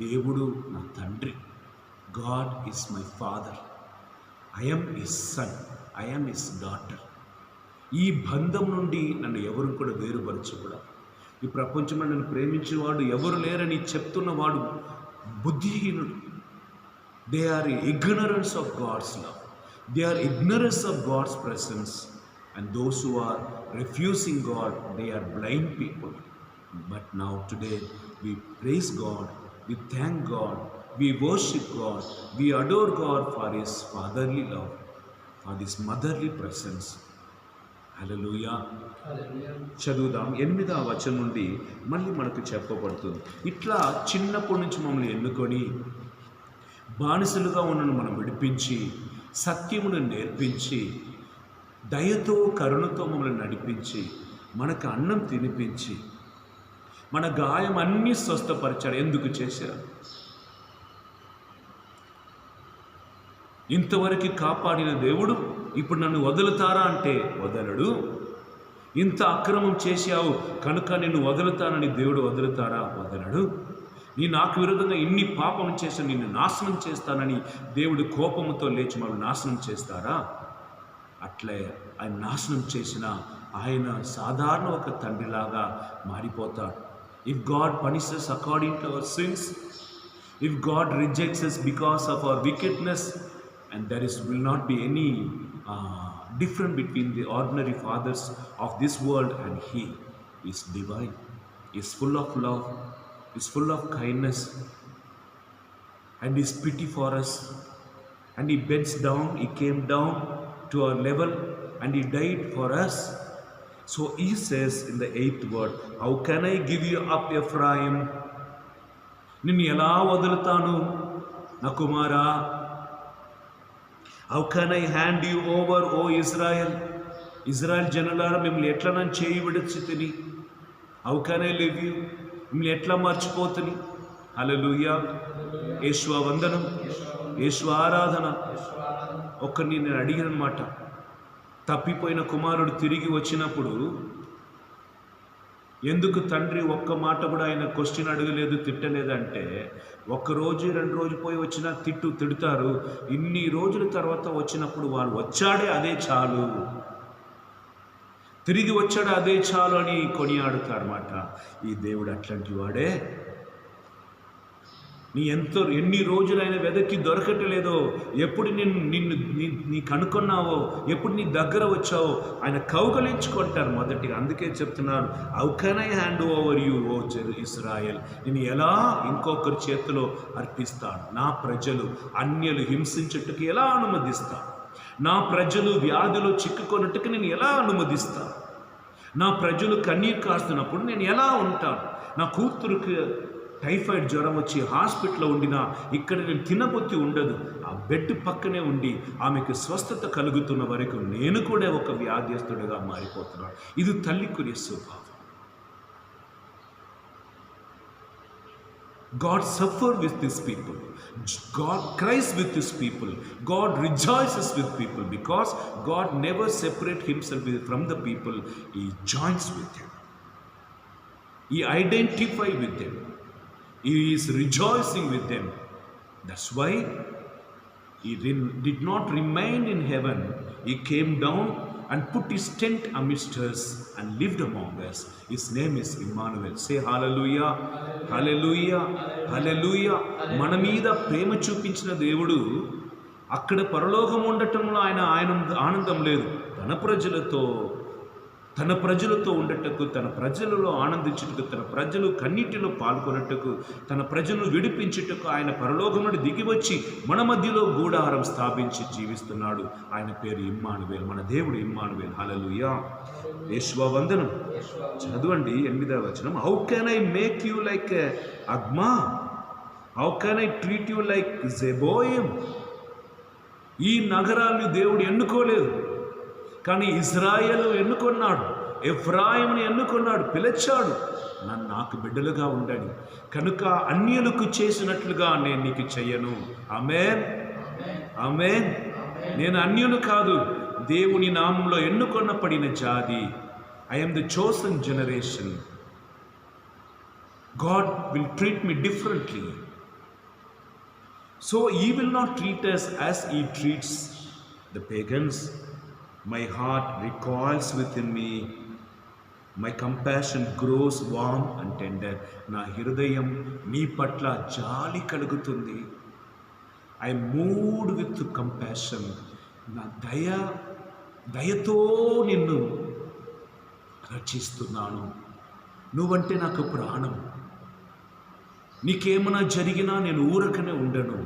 దేవుడు నా తండ్రి. God is my father. I am his son, I am his daughter. ఈ బంధం నుండి నన్ను ఎవరు కూడా వేరుపరచకూడదు. ఈ ప్రపంచంలో నన్ను ప్రేమించేవాడు ఎవరు లేరని చెప్తున్నవాడు బుద్ధిహీనుడు. They are ignorance of God's love. They are ignorance of God's presence. And those who are refusing God, they are blind people. But now today we praise God, we thank God, we worship God, we adore God for His fatherly love, for His motherly presence. హల్లెలూయా. చదువుదాం. 8వ వచనం నుండి మళ్ళీ మనకు చెప్పబడుతుంది. ఇట్లా చిన్నప్పటి నుంచి మమ్మల్ని ఎన్నుకొని బానిసలుగా ఉన్నను మనం విడిపించి, సత్యమును నేర్పించి, దయతో కరుణతో మమ్మల్ని నడిపించి, మనకు అన్నం తినిపించి, మన గాయం అన్నీ స్వస్థపరిచాడు. ఎందుకు చేశారు? ఇంతవరకు కాపాడిన దేవుడు ఇప్పుడు నన్ను వదులుతారా అంటే వదలడు. ఇంత అక్రమం చేశావు కనుక నిన్ను వదులుతానని దేవుడు వదులుతారా? వదలడు. నాకు విరుద్ధంగా ఇన్ని పాపం చేసి నిన్ను నాశనం చేస్తానని దేవుడు కోపంతో లేచి మనం నాశనం చేస్తారా? అట్లే ఆయన నాశనం చేసిన ఆయన సాధారణ ఒక తండ్రిలాగా మారిపోతాడు. If God punishes according to our sins, if God rejects us because of our wickedness, and will not be any difference between the ordinary fathers of this world and He is divine, is full of love, is full of kindness, and His pity for us. And He bends down, He came down to our level, and He died for us. So He says in the 8th word, how can I give you up, Ephraim? నిన్ను ఎలా వదులుతాను నా కుమారా? How can I hand you over, O Israel? Israel జనులారా, మిమ్మల్ని ఎట్లా నన్ను చేయి విడిచితిని? How can I leave you? మిమ్మల్ని ఎట్లా మర్చిపోతుని? హల్లెలూయా. యేసు వందనం, యేసు ఆరాధన. ఒక్కరిని నేను అడిగినమాట, తప్పిపోయిన కుమారుడు తిరిగి వచ్చినప్పుడు ఎందుకు తండ్రి ఒక్క మాట కూడా ఆయన క్వశ్చన్ అడగలేదు, తిట్టలేదంటే, 1 రోజు 2 రోజు పోయి వచ్చినా తిడతారు. ఇన్ని రోజుల తర్వాత వచ్చినప్పుడు వాళ్ళు వచ్చాడే అదే చాలు, తిరిగి వచ్చాడు అదే చాలు అని కొనియాడుతారన్నమాట. ఈ దేవుడు అట్లాంటి వాడే. ఎన్ని రోజులైనా వెదక్కి దొరకట్లేదో, ఎప్పుడు నీ కనుక్కున్నావో, ఎప్పుడు నీ దగ్గర వచ్చావో ఆయన కౌగలించుకుంటారు మొదటిగా. అందుకే చెప్తున్నారు, how can I hand over you, O ఇశ్రాయేల్? నేను ఎలా ఇంకొకరి చేతిలో అర్పిస్తాను? నా ప్రజలు అన్యులు హింసించుటకు ఎలా అనుమతిస్తాను? నా ప్రజలు వ్యాధిలో చిక్కుకొన్నట్టుకు నేను ఎలా అనుమతిస్తాను? నా ప్రజలు కన్నీరు కాస్తున్నప్పుడు నేను ఎలా ఉంటాను? నా కూతురుకి టైఫాయిడ్ జ్వరం వచ్చి హాస్పిటల్లో ఉండినా ఇక్కడ నేను తినబొత్తి ఉండదు, ఆ బెడ్ పక్కనే ఉండి ఆమెకు స్వస్థత కలుగుతున్న వరకు నేను కూడా ఒక వ్యాధ్యస్తుడిగా మారిపోతున్నాను. ఇది తల్లికునే స్వభావం. God suffered with His people. God cries with His people. God rejoices with people because God never separates Himself from the people. He joins with them. He identifies with them. He is rejoicing with them. That's why He did not remain in heaven. He came down and put His tent amidst us and lived among us. His name is Emmanuel. Say hallelujah, hallelujah, hallelujah. మన మీద ప్రేమ చూపించిన దేవుడు అక్కడ పరలోకం ఉండటంలో ఆయన ఆనందం లేదు. తన ప్రజలతో తన ప్రజలతో ఉండటకు, తన ప్రజలలో ఆనందించుటకు, తన ప్రజలు కన్నీటిలో పాల్గొనటకు, తన ప్రజలను విడిపించుటకు ఆయన పరలోకం నుండి దిగివచ్చి మన మధ్యలో గూడారం స్థాపించి జీవిస్తున్నాడు. ఆయన పేరు ఇమ్మానువేల్, మన దేవుడు ఇమ్మానువేల్. హల్లెలూయా. యేషువా వందనం. చదవండి 8వ వచనం. How can I make you like Admah, how can I treat you like Zeboiim. ఈ నగరాన్ని దేవుడు ఎన్నుకోలేదు, కానీ ఇజ్రాయేలు ఎన్నుకున్నాడు, ఎఫ్రాయిముని ఎన్నుకున్నాడు, పిలిచాడు. నాకు బిడ్డలుగా ఉండని, కనుక అన్యులకు చేసినట్లుగా నేను నీకు చెయ్యను. ఆమేన్, ఆమేన్. నేను అన్యులు కాదు, దేవుని నామంలో ఎన్నుకొనబడిన జాతి. I am the chosen generation. God will treat me differently. So he will not treat us as he treats the pagans. My heart recoils within me. My compassion grows warm and tender. నా హృదయం నీ పట్ల జాలి కలుగుతుంది. I moved with compassion. నా దయతో నిన్ను రక్షిస్తున్నాను. నువ్వంటే నాకు ప్రాణం. నీకేమైనా జరిగినా నేను ఊరకనే ఉండను.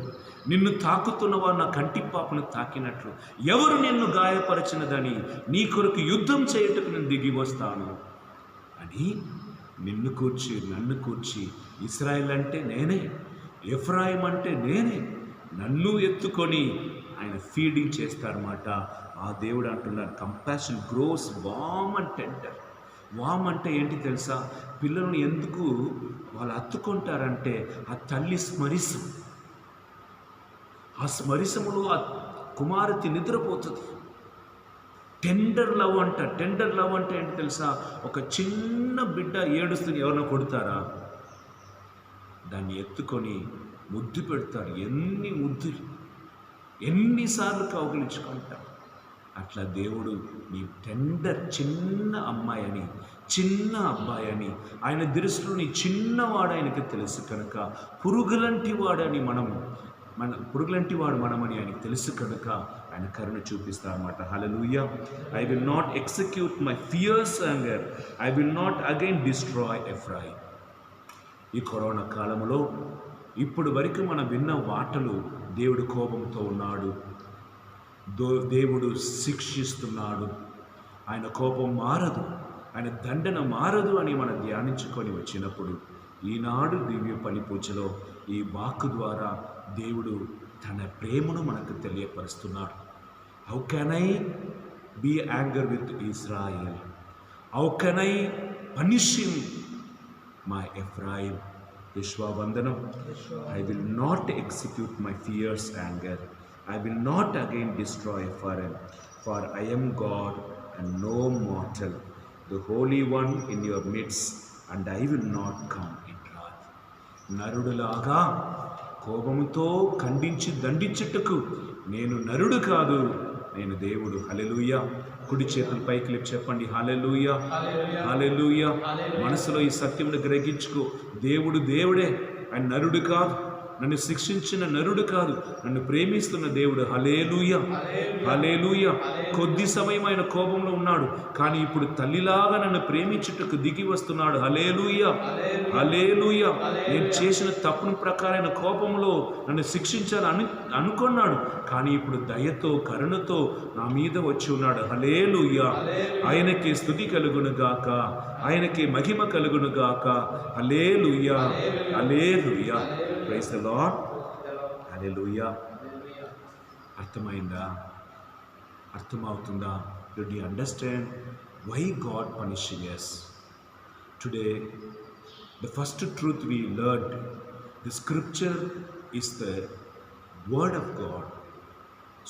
నిన్ను తాకుతున్నవా నా కంటిపాపను తాకినట్లు, ఎవరు నిన్ను గాయపరచినదని నీ కొరకు యుద్ధం చేయటకు నేను దిగి వస్తాను అని నిన్ను కూర్చి నన్ను కూర్చి, ఇశ్రాయేల్ అంటే నేనే, ఎఫ్రాయిం అంటే నేనే, నన్ను ఎత్తుకొని ఆయన ఫీడింగ్ చేస్తారన్నమాట. ఆ దేవుడు అంటున్నారు, compassion grows warm and tender. Warm అంటే ఏంటి తెలుసా? పిల్లలను ఎందుకు వాళ్ళు హత్తుకుంటారంటే ఆ తల్లి స్మరిసం, ఆ స్మరిసములో ఆ కుమార్తె నిద్రపోతుంది. టెండర్ లవ్ అంట. టెండర్ లవ్ అంటే ఏంటి తెలుసా? ఒక చిన్న బిడ్డ ఏడుస్తుంది, ఎవరైనా కొడతారా? దాన్ని ఎత్తుకొని ముద్దు పెడతారు. ఎన్ని ముద్దులు, ఎన్నిసార్లు కౌగిలించుకుంటారు. అట్లా దేవుడు నీ టెండర్, చిన్న అమ్మాయి అని, చిన్న అబ్బాయి అని ఆయన దృష్టిలో నీ చిన్నవాడు ఆయనకి తెలుసు కనుక, పురుగులంటి వాడని పురుగులంటి వాడు మనమని ఆయనకు తెలుసు కనుక ఆయన కరుణ చూపిస్తారన్నమాట. హల్లెలూయా. I will not execute my fierce anger, I will not again destroy Ephraim. ఈ కరోనా కాలంలో ఇప్పుడు వరకు మనం విన్న వాటలు, దేవుడు కోపంతో ఉన్నాడు, దేవుడు శిక్షిస్తున్నాడు, ఆయన కోపం మారదు, ఆయన దండన మారదు అని మనం ధ్యానించుకొని వచ్చినప్పుడు, ఈనాడు దివ్య పలిపూజలో ఈ వాక్కు ద్వారా దేవుడు తన ప్రేమను మనకు తెలియపరుస్తున్నాడు. How can I be anger with Israel, how can I punish him my Ephraim. విశ్వవందనం. I will not execute my fierce anger, I will not again destroy Ephraim, for I am God and no mortal, the Holy One in your midst, and I will not come in wrath. నరుడులాగా కోపముతో ఖండించి దండించుటకు నేను నరుడు కాదు, నేను దేవుడు. హల్లెలూయా. కుడి చేతులు పైకి లేపి చెప్పండి, హల్లెలూయా, హల్లెలూయా. మనసులో ఈ సత్యమును గ్రహించుకో. దేవుడు దేవుడే, ఆయన నరుడు కాదు, నన్ను శిక్షించిన నరుడు కాదు, నన్ను ప్రేమిస్తున్న దేవుడు. హల్లెలూయా, హల్లెలూయా. కొద్ది సమయం ఆయన కోపంలో ఉన్నాడు, కానీ ఇప్పుడు తల్లిలాగా నన్ను ప్రేమించుటకు దిగి వస్తున్నాడు. హల్లెలూయా, హల్లెలూయా. నేను చేసిన తప్పును ప్రకారం ఆయన కోపంలో నన్ను శిక్షించాలని అనుకున్నాడు, కానీ ఇప్పుడు దయతో కరుణతో నా మీద వచ్చి ఉన్నాడు. హల్లెలూయా. ఆయనకి స్తుతి కలుగును గాక, ఆయనకి మహిమ కలుగును గాక. హల్లెలూయా, హల్లెలూయా. Praise the Lord. హల్లెలూయా. అర్థమైందా? అర్థమవుతుందా? Did you understand why God punishing us? Today, the first truth we learned, the scripture is the word of God.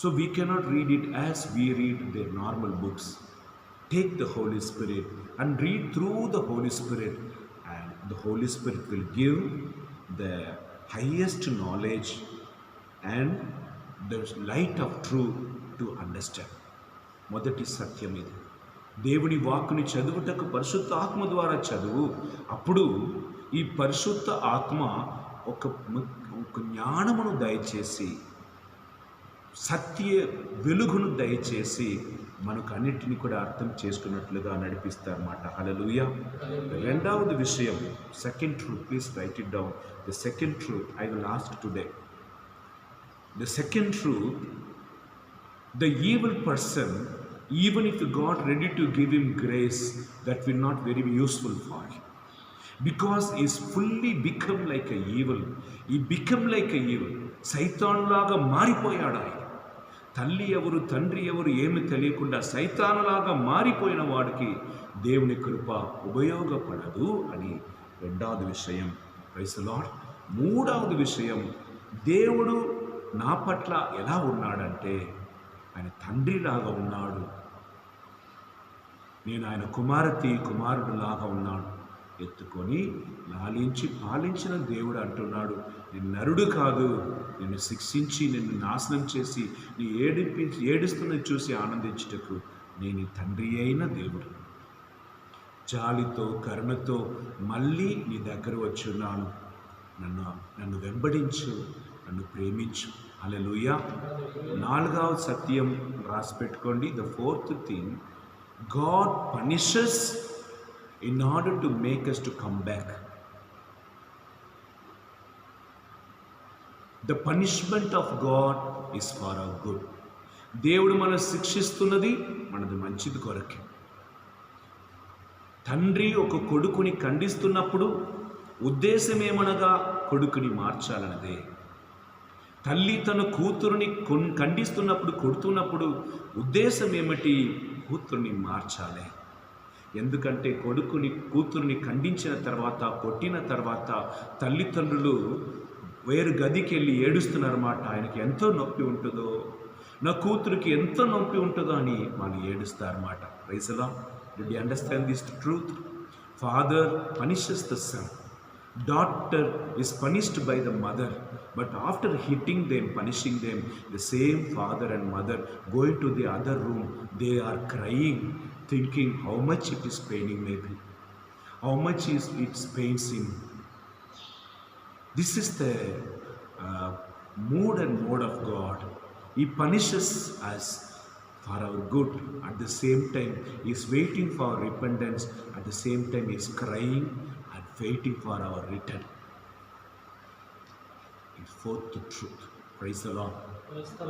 So we cannot read it as we read the normal books. Take the Holy Spirit and read through the Holy Spirit, and the Holy Spirit will give the highest knowledge and the light of truth to understand. మొదటి సత్యం ఇది. దేవుని వాక్కుని చదువుటకు పరిశుద్ధ ఆత్మ ద్వారా చదువు. అప్పుడు ఈ పరిశుద్ధ ఆత్మ ఒక జ్ఞానమును దయచేసి, సత్య వెలుగును దయచేసి మనకు అన్నిటిని కూడా అర్థం చేసుకున్నట్లుగా నడిపిస్తారన్నమాట. హల్లెలూయా. రెండవది విషయం, second truth, please right it down. The second truth I will ask today. The second truth, the evil person, even if God ready to give him grace, that will not very useful for him, because he is fully become like a evil. He become like a evil. సైతాను లాగా మారిపోయాడు ఆయన. తల్లి ఎవరు తండ్రి ఎవరు ఏమి తెలియకుండా సైతానులాగా మారిపోయిన వాడికి దేవుని కృప ఉపయోగపడదు అని రెండవది విషయం. Praise the lord. మూడవది విషయం, దేవుడు నా పట్ల ఎలా ఉన్నాడంటే ఆయన తండ్రిలాగా ఉన్నాడు. నేను ఆయన కుమారుడు లాగా ఉన్నాడు. ఎత్తుకొని లాలించి పాలించిన దేవుడు అంటున్నాడు, నేను నరుడు కాదు, నిన్ను శిక్షించి నిన్ను నాశనం చేసి నీ ఏడుస్తున్నది చూసి ఆనందించుటకు నేను తండ్రి అయిన దేవుడు. జాలితో కరుణతో మళ్ళీ నీ దగ్గర వచ్చున్నాను. నన్ను వెంబడించు, నన్ను ప్రేమించు. హల్లెలూయా. నాలుగవ సత్యం రాసి పెట్టుకోండి. The fourth thing, God punishes in order to make us to come back. The punishment of God is for our good. దేవుడు మనం శిక్షిస్తున్నది మనది మంచిది కొరకే. తండ్రి ఒక కొడుకుని ఖండిస్తున్నప్పుడు ఉద్దేశం ఏమనగా కొడుకుని మార్చాలన్నదే. తల్లి తన కూతురుని ఖండిస్తున్నప్పుడు కొడుతున్నప్పుడు ఉద్దేశం ఏమిటి? కూతురుని మార్చాలి. ఎందుకంటే కూతురుని ఖండించిన తర్వాత, కొట్టిన తర్వాత తల్లిదండ్రులు వేరు గదికి వెళ్ళి ఏడుస్తున్నారన్నమాట. ఆయనకి ఎంతో నొప్పి ఉంటుందో, నా కూతురికి ఎంతో నొప్పి ఉంటుందో అని వాళ్ళు ఏడుస్తారన్నమాట. Praise the Lord. Did you understand this truth? Father punishes the son. Daughter is punished by the mother. But after hitting them, punishing them, the same father and mother go into the other room. They are crying, thinking how much it is paining maybe. How much it pains him. This is the mood and mode of God. He punishes us for our good. At the same time, he is waiting for repentance. At the same time, he is crying and waiting for our return. Fourth truth. Praise the Lord.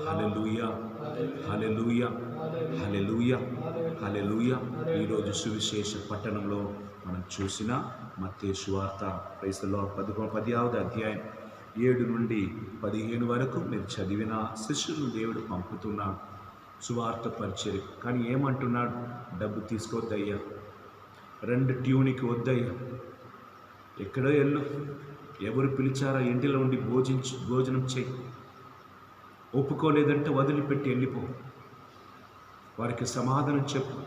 Hallelujah. Hallelujah. Hallelujah. Hallelujah. ఈ రోజు సువిశేష పట్టణంలో మనం చూసిన మత్తయి సువార్త, praise the lord, 10వ అధ్యాయం 7 నుండి 15 వరకు మీరు చదివిన శిష్యులను దేవుడు పంపుతున్న సువార్త పరిచర్య. కానీ ఏమంటున్నాడు? డబ్బు తీసుకోవద్దయ్యా, 2 ట్యూనిక్ వద్దయ్యా, ఎక్కడో వెళ్ళు, ఎవరు పిలిచారా ఇంటిలో ఉండి భోజనం చేయి, ఒప్పుకోలేదంటే వదిలిపెట్టి వెళ్ళిపో, వారికి సమాధానం చెప్పు.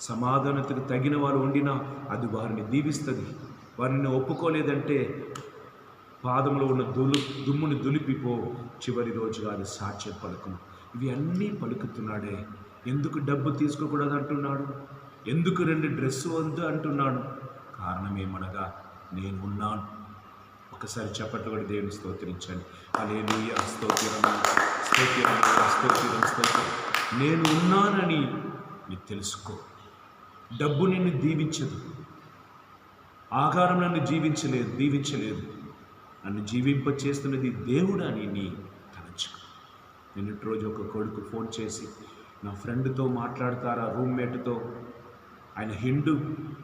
సమాధానతకు తగిన వారు ఉండినా అది వారిని దీవిస్తుంది. వారిని ఒప్పుకోలేదంటే పాదంలో ఉన్న దుమ్ముని దులిపిపో, చివరి రోజుగా అది సాక్ష్యం పలుకును. ఇవి అన్నీ పలుకుతున్నాడే. ఎందుకు డబ్బు తీసుకోకూడదు అంటున్నాడు? ఎందుకు 2 డ్రెస్సు వద్దు అంటున్నాడు? కారణం ఏమనగా నేను ఉన్నాను. ఒకసారి చప్పట్లు కూడా దేవుని స్తోత్రించండి. హల్లెలూయా. స్తోత్రం, స్తోత్రం, స్తోత్రం, స్తోత్రం. నేను ఉన్నానని నీకు తెలుసుకో. డబ్బు నిన్ను దీవించదు, ఆహారం నన్ను దీవించలేదు. నన్ను జీవింపచేస్తున్నది దేవుడు అని నీ తలంచుకో. నిన్నటి రోజు ఒక కొడుకు ఫోన్ చేసి, నా ఫ్రెండ్తో మాట్లాడతారా, రూమ్మేట్తో, ఆయన హిందూ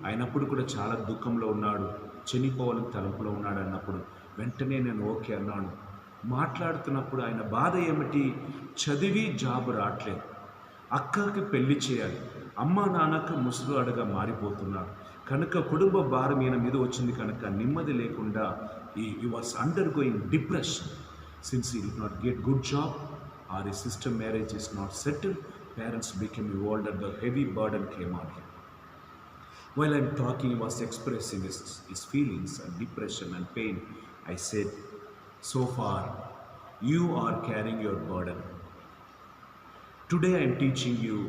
అయినప్పుడు కూడా చాలా దుఃఖంలో ఉన్నాడు, చనిపోవాలని తలంపులో ఉన్నాడు అన్నప్పుడు వెంటనే నేను ఓకే అన్నాను. మాట్లాడుతున్నప్పుడు ఆయన బాధ ఏమిటి? చదివి జాబ్ రావట్లేదు, అక్కకి పెళ్లి చేయాలి, అమ్మ నాన్నకు ముసలివాడుగా మారిపోతున్నాడు కనుక కుటుంబ భారం ఈయన మీద వచ్చింది కనుక నెమ్మది లేకుండా he was undergoing depression since he did not get good job or his sister marriage is not settled. Parents became older, the heavy burden came on him. While I'm talking, he was expressing his feelings and depression and pain. I said, so far you are carrying your burden. Today I am teaching you,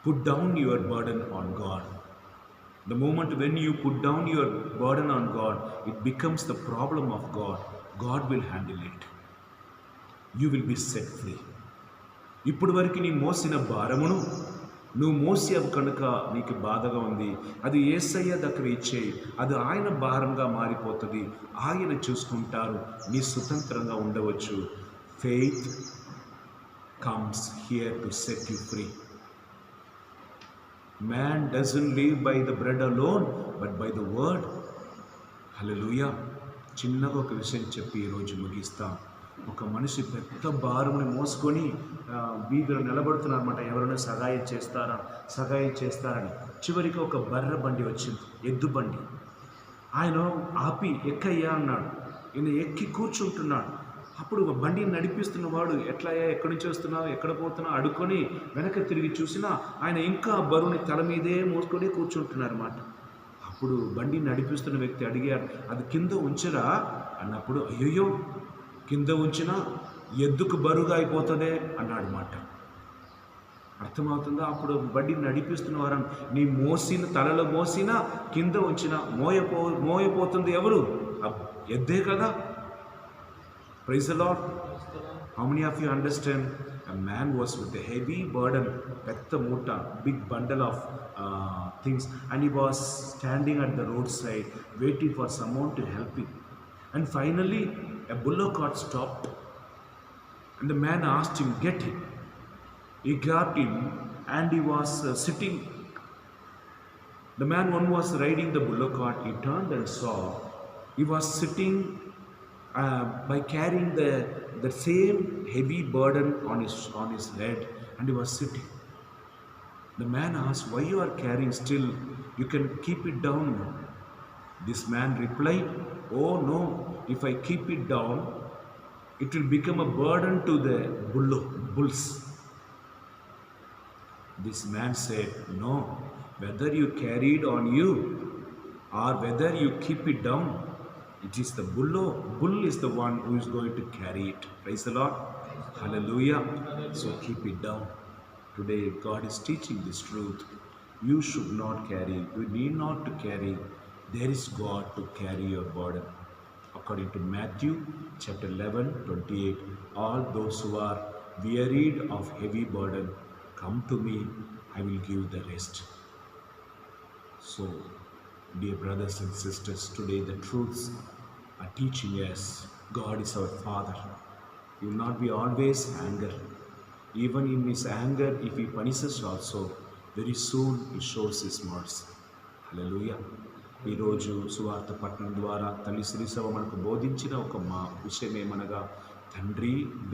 put down your burden on God. The moment when you put down your burden on God, it becomes the problem of God. God will handle it. You will be set free. ఇప్పుడు వరకు నీ మోసిన భారమును నువ్వు మోసావు కనుక నీకు బాధగా ఉంది. అది యేసయ్య దగ్గర ఇచ్చేయి. అది ఆయన భారంగా మారిపోతుంది. ఆయన చూసుకుంటారు. నీ స్వతంత్రంగా ఉండవచ్చు. Faith comes here to set you free. Man doesn't live by the bread alone, but by the word. హల్లెలూయా. చిన్నగా ఒక విషయం చెప్పి ఈరోజు ముగిస్తాం. ఒక మనిషి పెద్ద భారముని మోసుకొని వీధిలో నిలబడుతున్నారన్నమాట. ఎవరైనా సహాయం చేస్తారని. చివరికి ఒక బర్రె బండి వచ్చింది, ఎద్దు బండి. ఆయన ఆపి ఎక్కయ్యా అన్నాడు. ఈయన ఎక్కి కూర్చుంటున్నాడు. అప్పుడు బండిని నడిపిస్తున్న వాడు ఎట్లయ్యా, ఎక్కడి నుంచి వస్తున్నావు, ఎక్కడ పోతున్నావు అడుక్కొని వెనక తిరిగి చూసినా ఆయన ఇంకా బరువుని తల మీదే మోసుకొని కూర్చుంటున్నారన్నమాట. అప్పుడు బండిని నడిపిస్తున్న వ్యక్తి అడిగారు, అది కింద ఉంచరా అన్నప్పుడు, అయ్యయ్యో కింద ఉంచినా ఎద్దుకు బరువుగా అయిపోతుందే అన్నాడు మాట. అర్థమవుతుందా? అప్పుడు బండిని నడిపిస్తున్న వారు, నీ తలలో మోసినా కింద ఉంచినా మోయపోతుంది ఎవరు? ఎద్దే కదా. Praise the Lord. How many of you understand? A man was with a heavy burden, petha moota, big bundle of things, and he was standing at the roadside waiting for someone to help him. And finally, a bullock cart stopped, and the man asked him, "Get him." He got him, and he was sitting. The man one was riding the bullock cart. He turned and saw he was sitting. By carrying the same heavy burden on his head, and he was sitting. The man asked, "Why you are carrying still? You can keep it down." This man replied, "Oh no, if I keep it down, it will become a burden to the bulls." This man said, "No, whether you carry it on you or whether you keep it down, it is the bull is the one who is going to carry it." Praise the Lord. Hallelujah. So keep it down. Today God is teaching this truth. You should not carry. You need not to carry. There is God to carry your burden. According to Matthew chapter 11:28, all those who are wearied of heavy burden, come to me, I will give the rest. So dear brothers and sisters, today the truths are teaching us God is our Father. He will not be always anger. Even in his anger, if he punishes also, very soon he shows his mercy. Hallelujah. ఈరోజు సువార్త పట్టణం ద్వారా తల్లి శ్రీసభ మనకు బోధించిన ఒక విషయం ఏమనగా,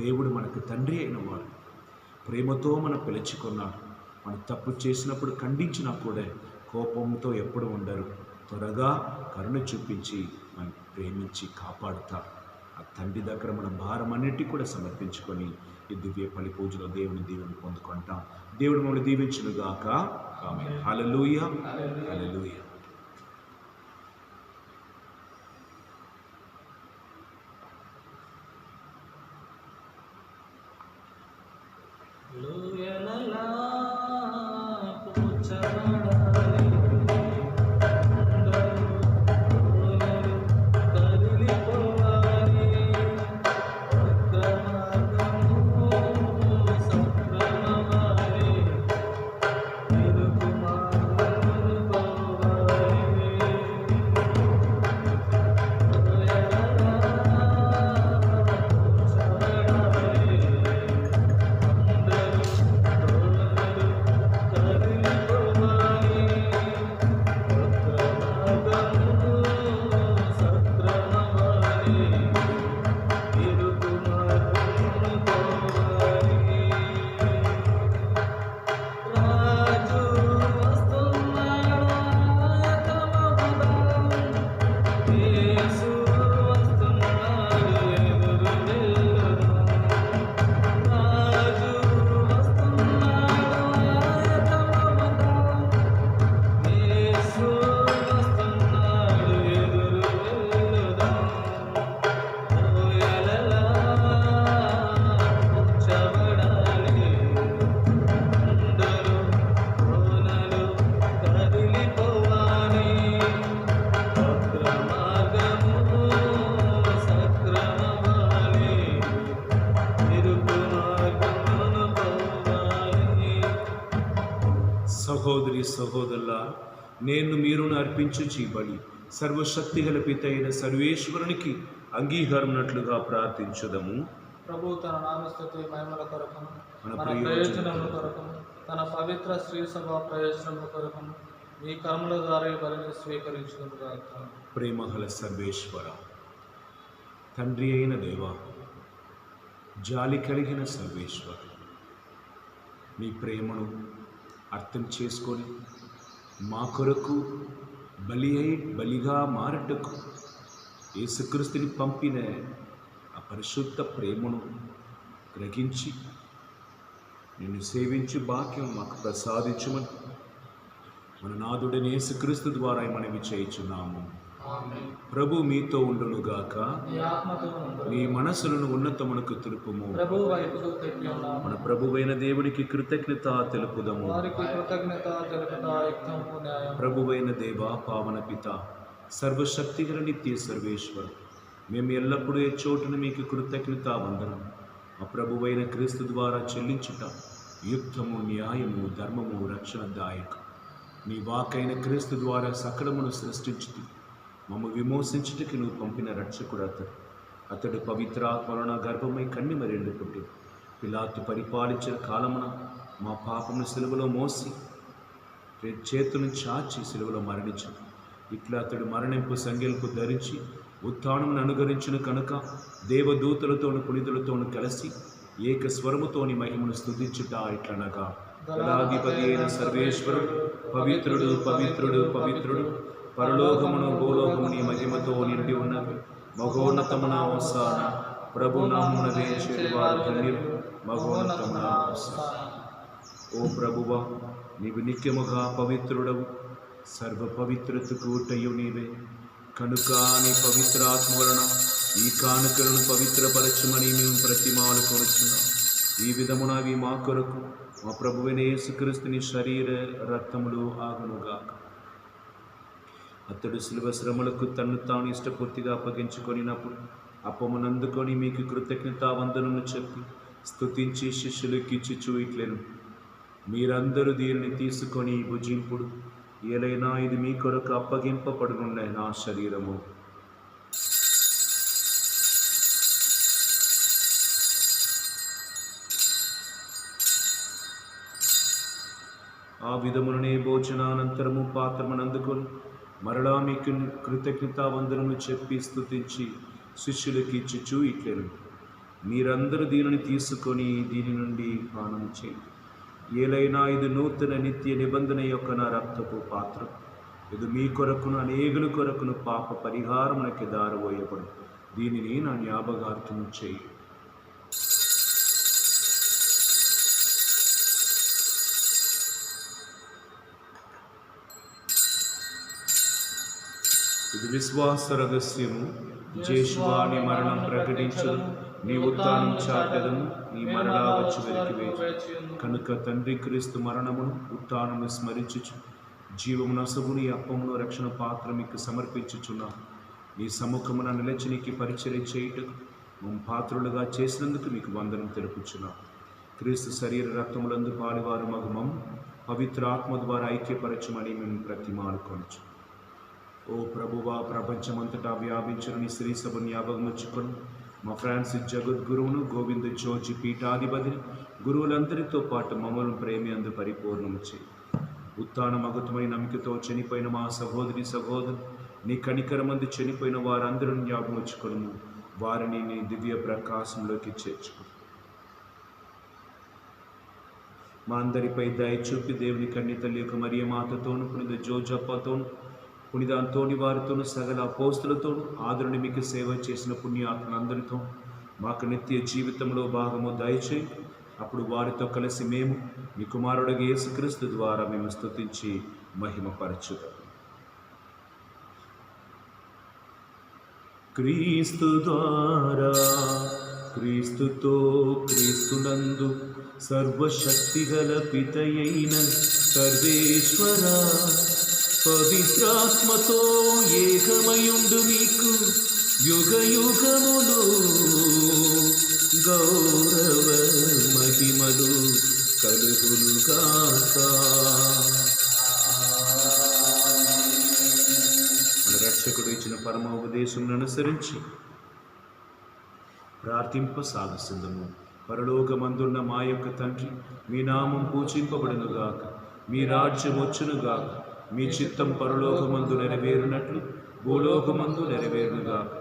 దేవుడు మనకు తండ్రి అయిన వాడు. ప్రేమతో మనం పిలుచుకున్నాడు. మనం తప్పు చేసినప్పుడు ఖండించినప్పుడే కోపంతో ఎప్పుడు ఉండరు. త్వరగా కరుణ చూపించి మనం ప్రేమించి కాపాడుతారు. ఆ తండ్రి దగ్గర మన భారం అన్నిటి కూడా సమర్పించుకొని ఈ దివ్య పలి పూజలో దేవుని దీవెని పొందుకుంటాం. దేవుడు మమ్మల్ని దీవించునుగాక. ఆమేన్. హల్లెలూయా. హల్లెలూయా. సహోదరి సహోదరుల, నేను మీరును అర్పించు బలి సర్వశక్తిగల పిత అయిన సర్వేశ్వరునికి అంగీకారమునట్లుగా ప్రార్థించుదము. ప్రభు తన నామస్తుతి మహిమల కొరకు, మన ప్రయోజనముల కొరకు, తన పవిత్ర శ్రీ సభ ప్రయోజనముల కొరకు మీ కర్మల ద్వారా బలిని స్వీకరించుకుంటున్నాక. ప్రేమగల సర్వేశ్వర, తండ్రి అయిన దేవా, జాలి కలిగిన సర్వేశ్వర, మీ ప్రేమను అర్థం చేసుకొని మా కొరకు బలిగా మారటకు యేసుక్రీస్తుని పంపిన ఆ పరిశుద్ధ ప్రేమను గ్రహించి నిన్ను సేవించు భాగ్యం మాకు ప్రసాదించమని మన నాథుడైన యేసుక్రీస్తు ద్వారా మనవి చేయుచున్నాము. ప్రభు మీతో ఉండునుగాక. మీ మనసులను ఉన్నతమునకు తెలుపుము. మన ప్రభువైన దేవునికి కృతజ్ఞత తెలుపుదము. ప్రభువైన దేవ, పావన పిత, సర్వశక్తిగల నిత్య సర్వేశ్వర, మేము ఎల్లప్పుడూ ఏ చోటును మీకు కృతజ్ఞత వందనం మా ప్రభువైన క్రీస్తు ద్వారా చెల్లించుట యుక్తము, న్యాయము, ధర్మము, రక్షణదాయక. నీ వాకైన క్రీస్తు ద్వారా సకలమును సృష్టించుతూ మమ్మ విమోచించుటకి నువ్వు పంపిన రక్షకుడు అతడు పవిత్రాత్మలన గర్భమై కన్ని మరెండు పుట్టి పిలాతు పరిపాలించిన కాలమున మా పాపమును సిలువలో మోసి చేతులను చాచి సిలువలో మరణించాడు. ఇట్లా అతడు మరణింపు సంఖ్యలకు ధరించి ఉత్థానమును అనుగరించిన కనుక దేవదూతలతోను పునితులతోను కలిసి ఏక స్వరముతోని మహిమను స్తుతించుట ఇట్లనగా, దళాధిపతి అయిన సర్వేశ్వరుడు పవిత్రుడు, పవిత్రుడు, పవిత్రుడు, పరలోకమును భూలోకము నీ మహిమతో నిండి ఉన్నది. మహోన్నతమున హోసాన, ప్రభునామమున వేచేవారు ధన్యులు. మహోన్నతమున హోసాన. ఓ ప్రభువా, నీవు నిత్యముగా పవిత్రుడవు, సర్వ పవిత్రతకు ఊటయు నీవే. కనుక నీ పవిత్రాత్మ వలన ఈ కానుకలను పవిత్రపరచమని మేము ప్రతిమాలు కొనుచున్నాం. ఈ విధమున అవి మా కొరకు మా ప్రభువైన యేసుక్రీస్తుని శరీర రక్తములు ఆగునుగాక. అతడు శిలువ శ్రమలకు తన్ను తాను ఇష్టపూర్తిగా అప్పగించుకొనినప్పుడు అప్పమునందుకొని మీకు కృతజ్ఞతావందనము చెప్పి స్తుతించి శిష్యులకిచ్చుచు ఇట్లెను, మీరందరూ దీనిని తీసుకొని భుజింపుడు, ఏలైనా ఇది మీ కొరకు అప్పగింపబడునున్న నా శరీరము. ఆ విధముననే భోజనానంతరము పాత్రమునందుకొని మరలా మీకు కృతజ్ఞతావందనము చెప్పి స్తుతించి శిష్యులకి ఇచ్చుచు ఇట్లెను, మీరందరూ దీనిని తీసుకొని దీని నుండి పానం చేయండి. ఏలైనా ఇది నూతన నిత్య నిబంధన యొక్క నా రక్తపు పాత్ర. ఇది మీ కొరకును అనేకుల కొరకును పాప పరిహారమునకి దారబోయబడు. దీనిని నా జ్ఞాపకార్థము చేయి. ఇది విశ్వాస రహస్యము. జేషువాని మరణం ప్రకటించదు, నీ ఉత్థానం చాటెదము, నీ మరలా వచ్చి వెలికివేచు. కనుక తండ్రి క్రీస్తు మరణమును ఉత్థానము స్మరించుచు జీవము నసగుని అప్పమును రక్షణ పాత్ర మీకు సమర్పించుచున్నాను. నీ సముఖమున నిలిచి నీకు పరిచర్య చేయుటకు మేము పాత్రులుగా చేసినందుకు మీకు వందనం తెలుపుచున్నాం. క్రీస్తు శరీర రక్తములందు పాలివారు మగుమం పవిత్ర ఆత్మ ద్వారా ఐక్యపరచమని మేము ప్రతిమానుకొనచ్చు. ఓ ప్రభువా, ప్రపంచమంతటా వ్యాపించిన నీ శ్రీ సభను జ్ఞాపకముచ్చుకొని మా ఫ్రాన్సిస్ జగద్గురువును, గోవింద జోజి పీఠాధిపతిని, గురువులందరితో పాటు మమ్మల్ని ప్రేమి అందు పరిపూర్ణము చేయి. ఉత్థాన మగతమైన నమ్మికతో చనిపోయిన మా సహోదరి సహోదరు నీ కనికరమందు చనిపోయిన వారందరూ జ్ఞాపకముచ్చుకొను, వారిని నీ దివ్య ప్రకాశంలోకి చేర్చుకో. మా అందరిపై దయ చూపి దేవుని కన్య తల్లి యొక్క మరియ మాతతోను, పునిత జోజప్పతోను, పునిత అంతోని వారితోనూ, సకల అపోస్తులతోనూ, ఆదరుని మీకు సేవ చేసిన పుణ్యాత్మలందరితో మాకు నిత్య జీవితంలో భాగము దయచేయి. అప్పుడు వారితో కలిసి మేము మీ కుమారుడు యేసుక్రీస్తు ద్వారా మేము స్తుతించి మహిమపరచుదాం. క్రీస్తు ద్వారా, క్రీస్తుతో, క్రీస్తునందు సర్వశక్తిగల పితయైన సర్వేశ్వర పవిత్రాత్మతో ఏకమయుండు మీకు యుగ యుగములు గౌరవ మహిమలు కలుగునుగాక. రక్షకుడు ఇచ్చిన పరమోపదేశమును అనుసరించి ప్రార్థింప సాగుతుందము. పరలోకమందున్న మా యొక్క తండ్రి, మీ నామం పూజింపబడునుగాక, మీ రాజ్యం వచ్చునుగాక, మీ చిత్తం పరలోకమందు నెరవేరునట్లు భూలోకమందు నెరవేరునుగాక.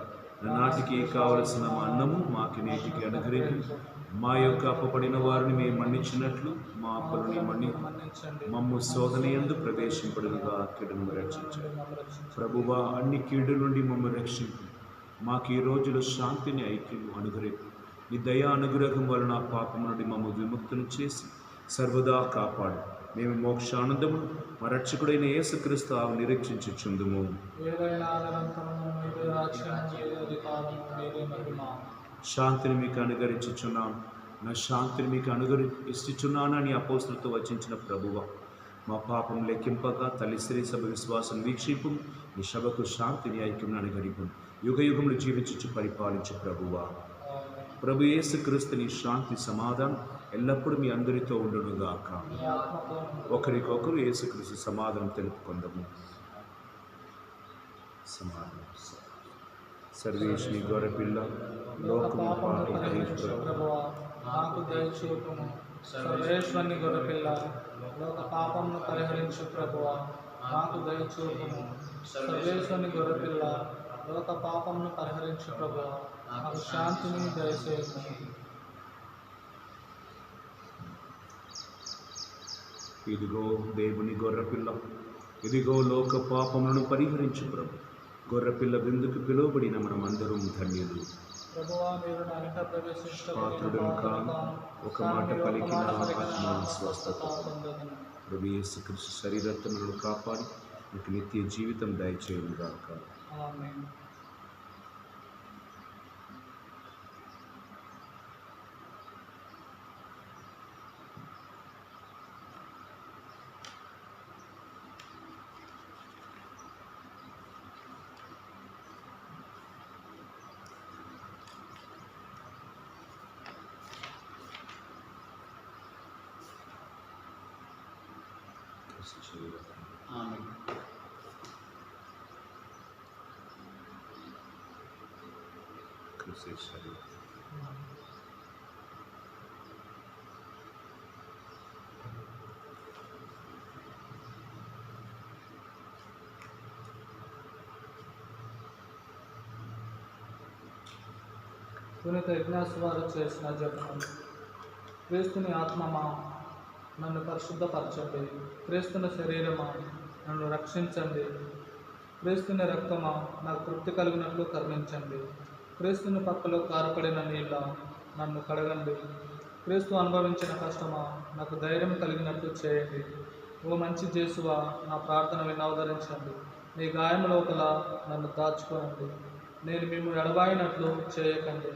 నాటికి కావలసిన మా అన్నము మాకు నేటికి అనుగ్రహించి, మా యొక్క అప్పపడిన వారిని మేము మన్నించినట్లు మా అప్పులని మమ్ము శోధన యందు ప్రవేశింపడునుగా కీడును రక్షించండి. ప్రభువా, అన్ని కీడు నుండి మమ్మల్ని రక్షించు. మాకు ఈ రోజులో శాంతిని, ఐక్యము అనుగ్రహించు. నీ దయా అనుగ్రహం వలన పాపం నుండి మమ్మల్ని విముక్తులు చేసి సర్వదా కాపాడు. మేము మోక్షానందము మా రక్షకుడైన యేసుక్రీస్తు నిరీక్షించుచుందుము. శాంతిని మీకు అనుగ్రహించుచున్నాను, నా శాంతిని మీకు ఇస్తున్నానని అపోస్తులతో వచించిన ప్రభువ, మా పాపం లెక్కింపగా తల్లి శ్రీ సభ విశ్వాసం వీక్షింపు. నీ సభకు శాంతిని, ఐక్యం అనుగరిపు. యుగ యుగములు జీవించు పరిపాలించు ప్రభువా. ప్రభు యేసుక్రీస్తుని శాంతి సమాధానం ఎల్లప్పుడూ మీ అందరితో ఉండునుగాక. ఒకరికొకరు యేసుక్రీస్తు సమాధానం తెలుపుకుందాము. సమాధానం. సర్వేశ్వరి గొర్రెపిల్ల లోకము పాపం నాకు దయచూపుము. సర్వేశ్వరుని గొర్రెపిల్ల లోక పాపమును పరిహరించు ప్రభువా, నాకు దయచూపుము. సర్వేశ్వరుని గొర్రెపిల్ల లోక పాపమును పరిహరించు ప్రభువా, నాకు శాంతిని దయచేయము. ఇదిగో దేవుని గొర్రెపిల్ల, ఇదిగో లోక పాపములను పరిహరించు ప్రభు. గొర్రెపిల్ల విందుకు పిలువబడిన మనమందరం ధన్యులు. పాత్రుడు కాను, ఒక మాట పలికిన ఆత్మ స్వస్థత. ప్రభు యేసుక్రీస్తు శరీరత్వములను కాపాడి మీకు నిత్య జీవితం దయచేయుగాక. ఆమేన్. ఆమేన్. పునీత ఇగ్నాస్ వారు చేసిన జపం. క్రీస్తుని ఆత్మమా నన్ను పరిశుద్ధపరచండి, క్రీస్తుని శరీరమా నన్ను రక్షించండి, క్రీస్తుని రక్తమా నాకు తృప్తి కలిగినట్లు కరుణించండి, క్రీస్తుని పక్కలో కారపడిన నీళ్ళ నన్ను కడగండి, క్రీస్తు అనుభవించిన కష్టమా నాకు ధైర్యం కలిగినట్లు చేయండి. ఓ మంచి జేసువా, నా ప్రార్థన వినవదరించండి, మీ గాయం లోపల నన్ను దాచుకోండి, నేను మేము ఎడబాయినట్లు చేయకండి,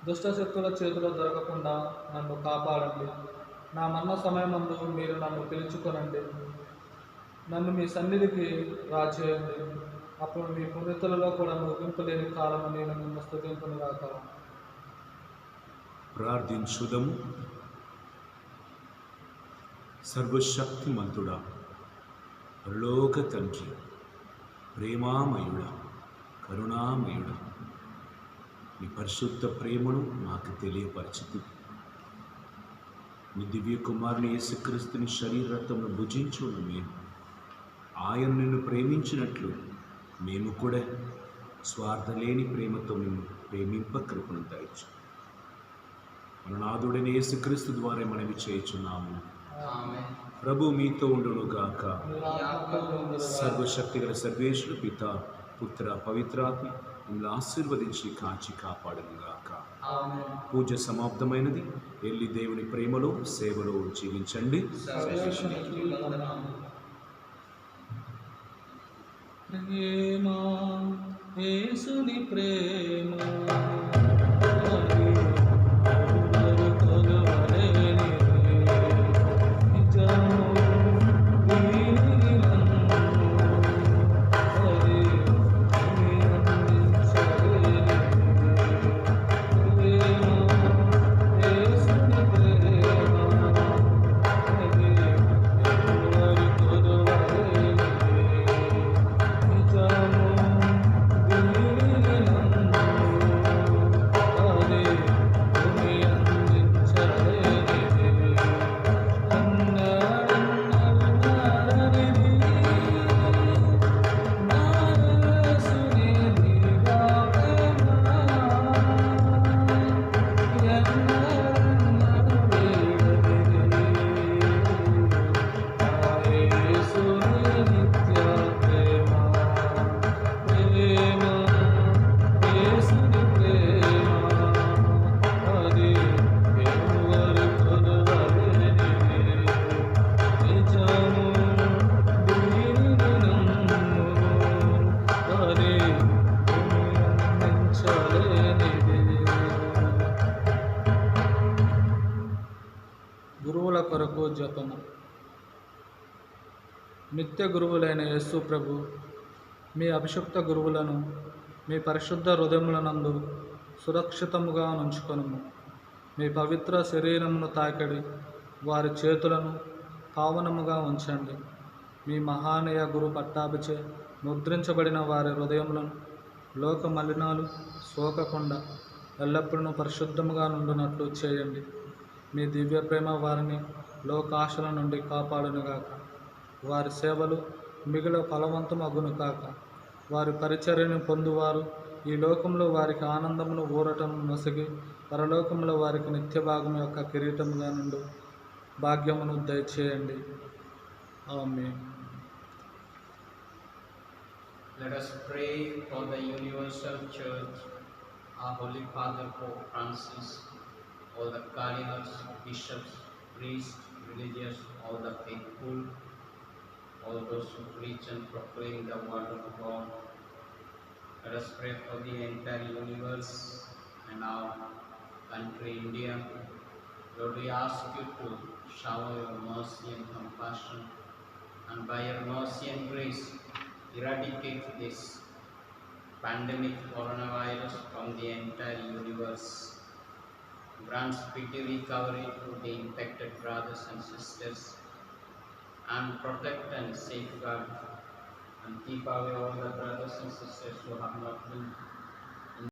దుష్టశక్తుల చేతిలో దొరకకుండా నన్ను కాపాడండి. నా మరణ సమయమందు మీరు నన్ను పిలుచుకొనండి, నన్ను మీ సన్నిధికి రాచేయండి. అప్పుడు మీ పుణ్యతులలో కూడా ముగింపు లేని కాలము నేను మిమ్మల్ని స్తుతింపునుగాక. ప్రార్థించుదము. సర్వశక్తిమంతుడా, పరలోక తండ్రి, ప్రేమామయుడా, కరుణామయుడా, మీ పరిశుద్ధ ప్రేమను మాకు తెలియపరచుతూ మీ దివ్య కుమారుని యేసుక్రీస్తుని శరీరత్వమును భుజించున్న మేము ఆయన నిన్ను ప్రేమించినట్లు మేము కూడా స్వార్థలేని ప్రేమతో మేము ప్రేమింప కృపను దయచు. మన నాథుడైన యేసుక్రీస్తు ద్వారా మనవి చేయుచున్నాము. ప్రభు మీతో ఉండునుగాక. సర్వశక్తి గల సర్వేశ్వరుడు పిత, పుత్ర, పవిత్రాత్మ మిమ్మల్ని ఆశీర్వదించి కాచి కాపాడునుగాక. పూజ సమాప్తమైనది. వెళ్ళి దేవుని ప్రేమలో సేవలో జీవించండి. ప్రేమ యేసుని ప్రేమ గురువుల కొరకు జపము. నిత్య గురువులైన యేసు ప్రభు, మీ అభిషిక్త గురువులను మీ పరిశుద్ధ హృదయములనందు సురక్షితముగా నుంచుకొనుము. మీ పవిత్ర శరీరమును తాకడి వారి చేతులను పావనముగా ఉంచండి. మీ మహానీయ గురు పట్టాభిచే ముద్రించబడిన వారి హృదయములను లోక మలినాలు సోకకుండా ఎల్లప్పుడూ పరిశుద్ధముగా నుండునట్లు చేయండి. మీ దివ్య ప్రేమ వారిని లోకాశల నుండి కాపాడునుగాక. వారి సేవలు మిగిలిన ఫలవంతమగును కాక. వారి పరిచర్యను పొందువారు ఈ లోకంలో వారికి ఆనందమును ఊరటను నొసగి పరలోకంలో వారికి నిత్య భాగం యొక్క కిరీటముగా నుండి భాగ్యమును దయచేయండి. ఆమేన్. Let us pray for the Universal Church, our Holy Father Pope Francis, all the cardinals, bishops, priests, religious, all the faithful, all those who preach and proclaim the word of God. Let us pray for the entire universe and our country, India. Lord, we ask you to shower your mercy and compassion, and by your mercy and grace, eradicate this pandemic coronavirus from the entire universe. Grant speedy recovery to the infected brothers and sisters, and protect and safeguard and keep away all the brothers and sisters who have not been